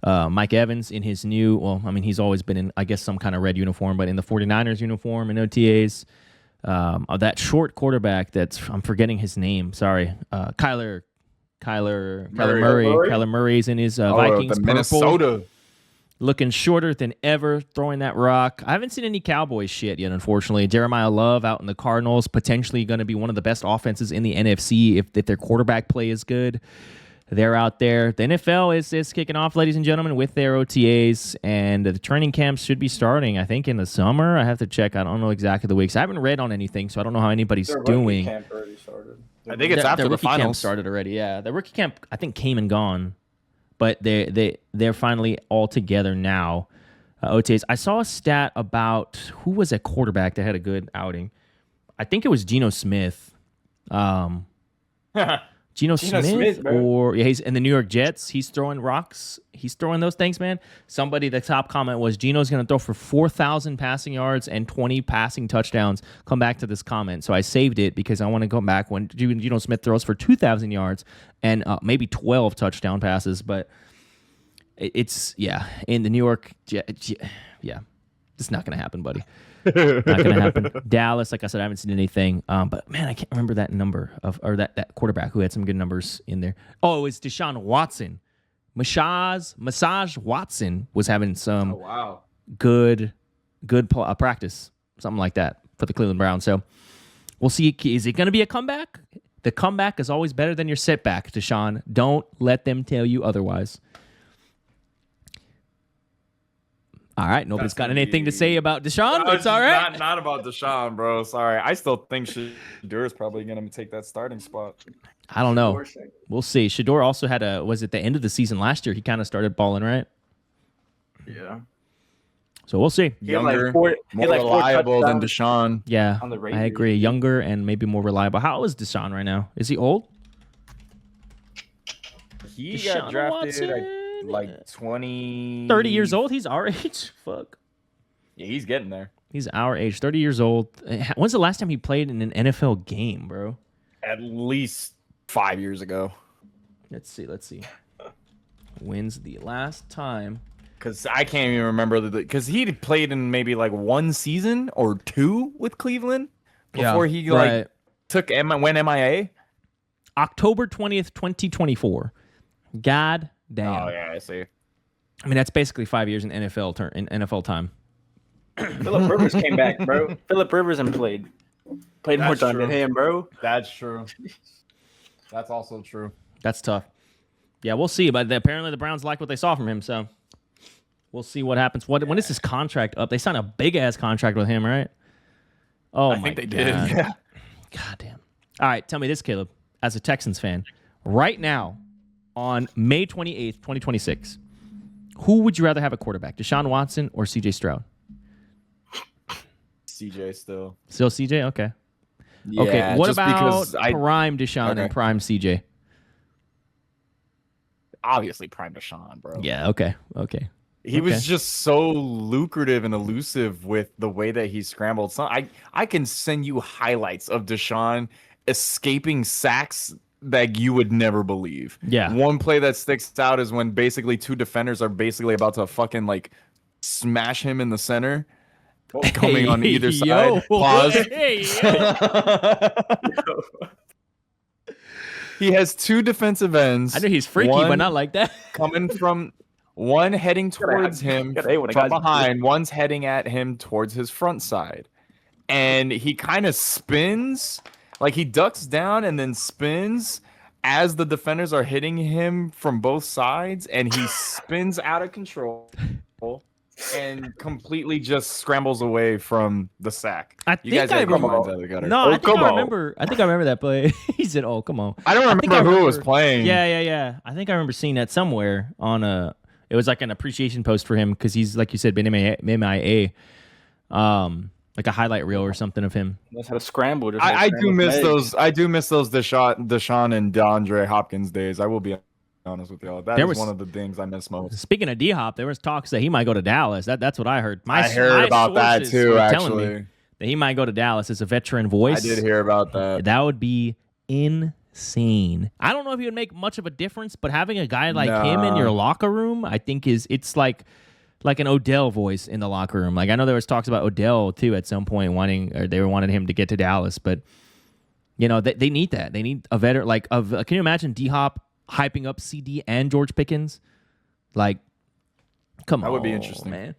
Mike Evans in his new, well, I mean, he's always been in, I guess, some kind of red uniform, but in the 49ers uniform in OTAs. That short quarterback I'm forgetting his name. Sorry. Kyler Murray. Kyler Murray's in his Vikings the purple. Minnesota. Looking shorter than ever, throwing that rock. I haven't seen any Cowboys shit yet, unfortunately. Jeremiah Love out in the Cardinals, potentially going to be one of the best offenses in the NFC if their quarterback play is good. They're out there. The NFL is kicking off, ladies and gentlemen, with their OTAs, and the training camps should be starting, I think, in the summer. I have to check. I don't know exactly the weeks. I haven't read on anything, so I don't know how anybody's doing. Their rookie camp already started. I think it's after the the rookie camp finals. started already, yeah. The rookie camp, I think, came and gone. But they're finally all together now. OTAs. I saw a stat about who was a quarterback that had a good outing. I think it was Geno Smith. Geno Smith, he's in the New York Jets. He's throwing rocks. He's throwing those things, man. The top comment was Geno's going to throw for 4,000 passing yards and 20 passing touchdowns. Come back to this comment. So I saved it because I want to go back when Geno Smith throws for 2,000 yards and maybe 12 touchdown passes. But it's, in the New York Jets, it's not going to happen, buddy. Not going to happen. Dallas, like I said, I haven't seen anything. But man, I can't remember that number that quarterback who had some good numbers in there. Oh, it was Deshaun Watson. Massage Watson was having some good practice, something like that for the Cleveland Browns. So we'll see. Is it going to be a comeback? The comeback is always better than your setback, Deshaun. Don't let them tell you otherwise. All right, nobody's got anything to say about Deshaun. No, it's all right. Not about Deshaun, bro. Sorry. I still think Shador is probably going to take that starting spot. I don't know. We'll see. Shador also had was it the end of the season last year? He kind of started balling, right? Yeah. So we'll see. Younger, more reliable than Deshaun. Yeah, I agree. Younger and maybe more reliable. How old is Deshaun right now? Is he old? He got drafted like 20... 30 years old? He's our age? Fuck. Yeah, he's getting there. He's our age. 30 years old. When's the last time he played in an NFL game, bro? At least 5 years ago. Let's see. When's the last time? Because I can't even remember. Because he played in maybe like 1 season or 2 with Cleveland before he went MIA. October 20th, 2024. God damn. Oh, yeah, I see. I mean, that's basically 5 years in NFL time. Phillip Rivers came back, bro. Phillip Rivers and played more time than him, bro. That's true. That's also true. That's tough. Yeah, we'll see. But apparently the Browns like what they saw from him, so we'll see what happens. When is his contract up? They signed a big-ass contract with him, right? Oh, I think they did. Yeah. God damn. All right, tell me this, Caleb, as a Texans fan, right now on May 28th, 2026, who would you rather have a quarterback, Deshaun Watson or C.J. Stroud? CJ still. Still C.J.? Okay. Yeah, Okay, what just about because prime Deshaun and prime C.J.? Obviously prime Deshaun, bro. Yeah, okay. He was just so lucrative and elusive with the way that he scrambled. So I can send you highlights of Deshaun escaping sacks that you would never believe. Yeah. One play that sticks out is when basically two defenders are basically about to fucking like smash him in the center. Coming on either side. Pause. Hey, yo. He has two defensive ends. I know he's freaky, but not like that. Coming from one heading towards him from behind, one's heading at him towards his front side. And he kind of spins, like he ducks down and then spins as the defenders are hitting him from both sides, and he spins out of control and completely just scrambles away from the sack. I think I remember that play. He said, "Oh, come on." I don't remember who was playing. Yeah. I think I remember seeing that somewhere on it was like an appreciation post for him because he's, like you said, been MIA. Like a highlight reel or something of him. That's how to scramble. I do miss those. I do miss those Deshaun and DeAndre Hopkins days. I will be honest with y'all. That was one of the things I miss most. Speaking of D-Hop, there was talks that he might go to Dallas. That's what I heard. I heard about that too, actually. That he might go to Dallas as a veteran voice. I did hear about that. That would be insane. I don't know if he would make much of a difference, but having a guy like him in your locker room, I think it's like an Odell voice in the locker room. Like I know there was talks about Odell too at some point they wanted him to get to Dallas, but you know they need that. They need a veteran can you imagine D-Hop hyping up CD and George Pickens? Like, come on, that would be interesting, man.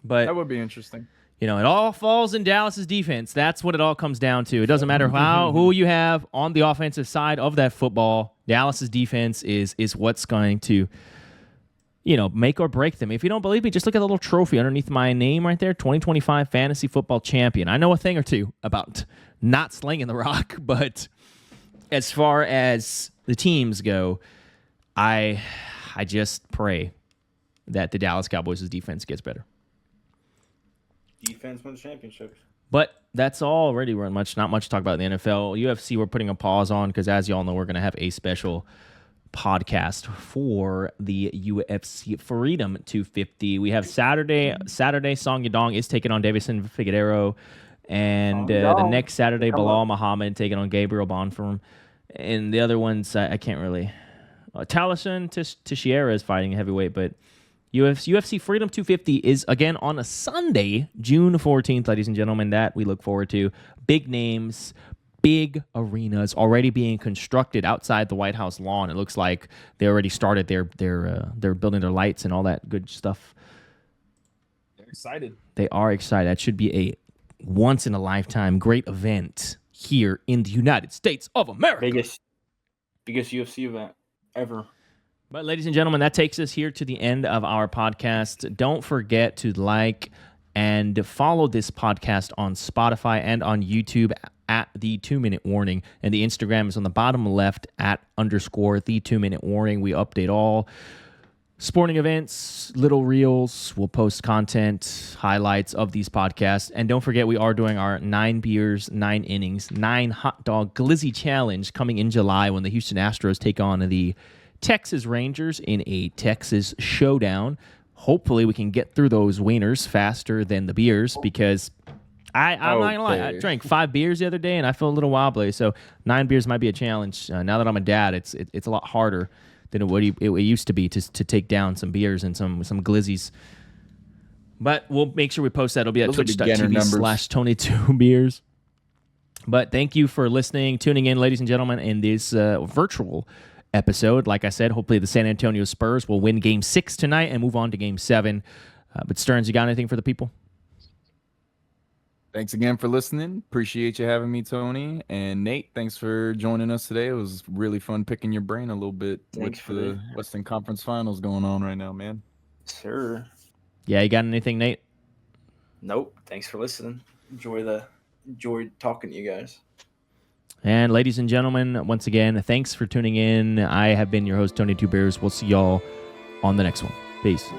But that would be interesting. You know, it all falls in Dallas's defense. That's what it all comes down to. It doesn't matter who you have on the offensive side of that football. Dallas's defense is what's going to, make or break them. If you don't believe me, just look at the little trophy underneath my name right there, 2025 Fantasy Football Champion. I know a thing or two about not slinging the rock, but as far as the teams go, I just pray that the Dallas Cowboys' defense gets better. Defense wins championships. But that's already not much to talk about in the NFL. UFC, we're putting a pause on because, as you all know, we're going to have a special podcast for the UFC Freedom 250. We have Saturday. Song Yadong is taking on Davison Figueiredo. And the next Saturday, Bilal Muhammad taking on Gabriel Bonfim. And the other ones, I can't really. Taliesin Teixeira is fighting heavyweight, but UFC Freedom 250 is again on a Sunday, June 14th, ladies and gentlemen. That we look forward to. Big names, big arenas already being constructed outside the White House lawn. It looks like they already started. They're building their lights and all that good stuff. They're excited. They are excited. That should be a once in a lifetime great event here in the United States of America. Biggest UFC event ever. But ladies and gentlemen, that takes us here to the end of our podcast. Don't forget to like and follow this podcast on Spotify and on YouTube at the 2 Minute Warning. And the Instagram is on the bottom left at _ the 2 Minute Warning. We update all sporting events, little reels. We'll post content, highlights of these podcasts. And don't forget, we are doing our 9 beers, 9 innings, 9 hot dog glizzy challenge coming in July when the Houston Astros take on the Texas Rangers in a Texas showdown. Hopefully we can get through those wieners faster than the beers because I'm not going to lie. I drank 5 beers the other day and I feel a little wobbly. So 9 beers might be a challenge. Now that I'm a dad, it's a lot harder than it used to be to take down some beers and some glizzies. But we'll make sure we post that. It'll be at twitch.tv/TonyTwoBeers. But thank you for listening, tuning in, ladies and gentlemen, in this virtual episode. Like I said, hopefully the San Antonio Spurs will win Game 6 tonight and move on to Game 7. But Stearns, you got anything for the people? Thanks again for listening. Appreciate you having me, Tony. And Nate, thanks for joining us today. It was really fun picking your brain a little bit Thanks with the Western Conference Finals going on right now, man. Sure. Yeah, you got anything, Nate? Nope. Thanks for listening. Enjoyed talking to you guys. And ladies and gentlemen, once again, thanks for tuning in. I have been your host, TonyTwoBeers. We'll see y'all on the next one. Peace.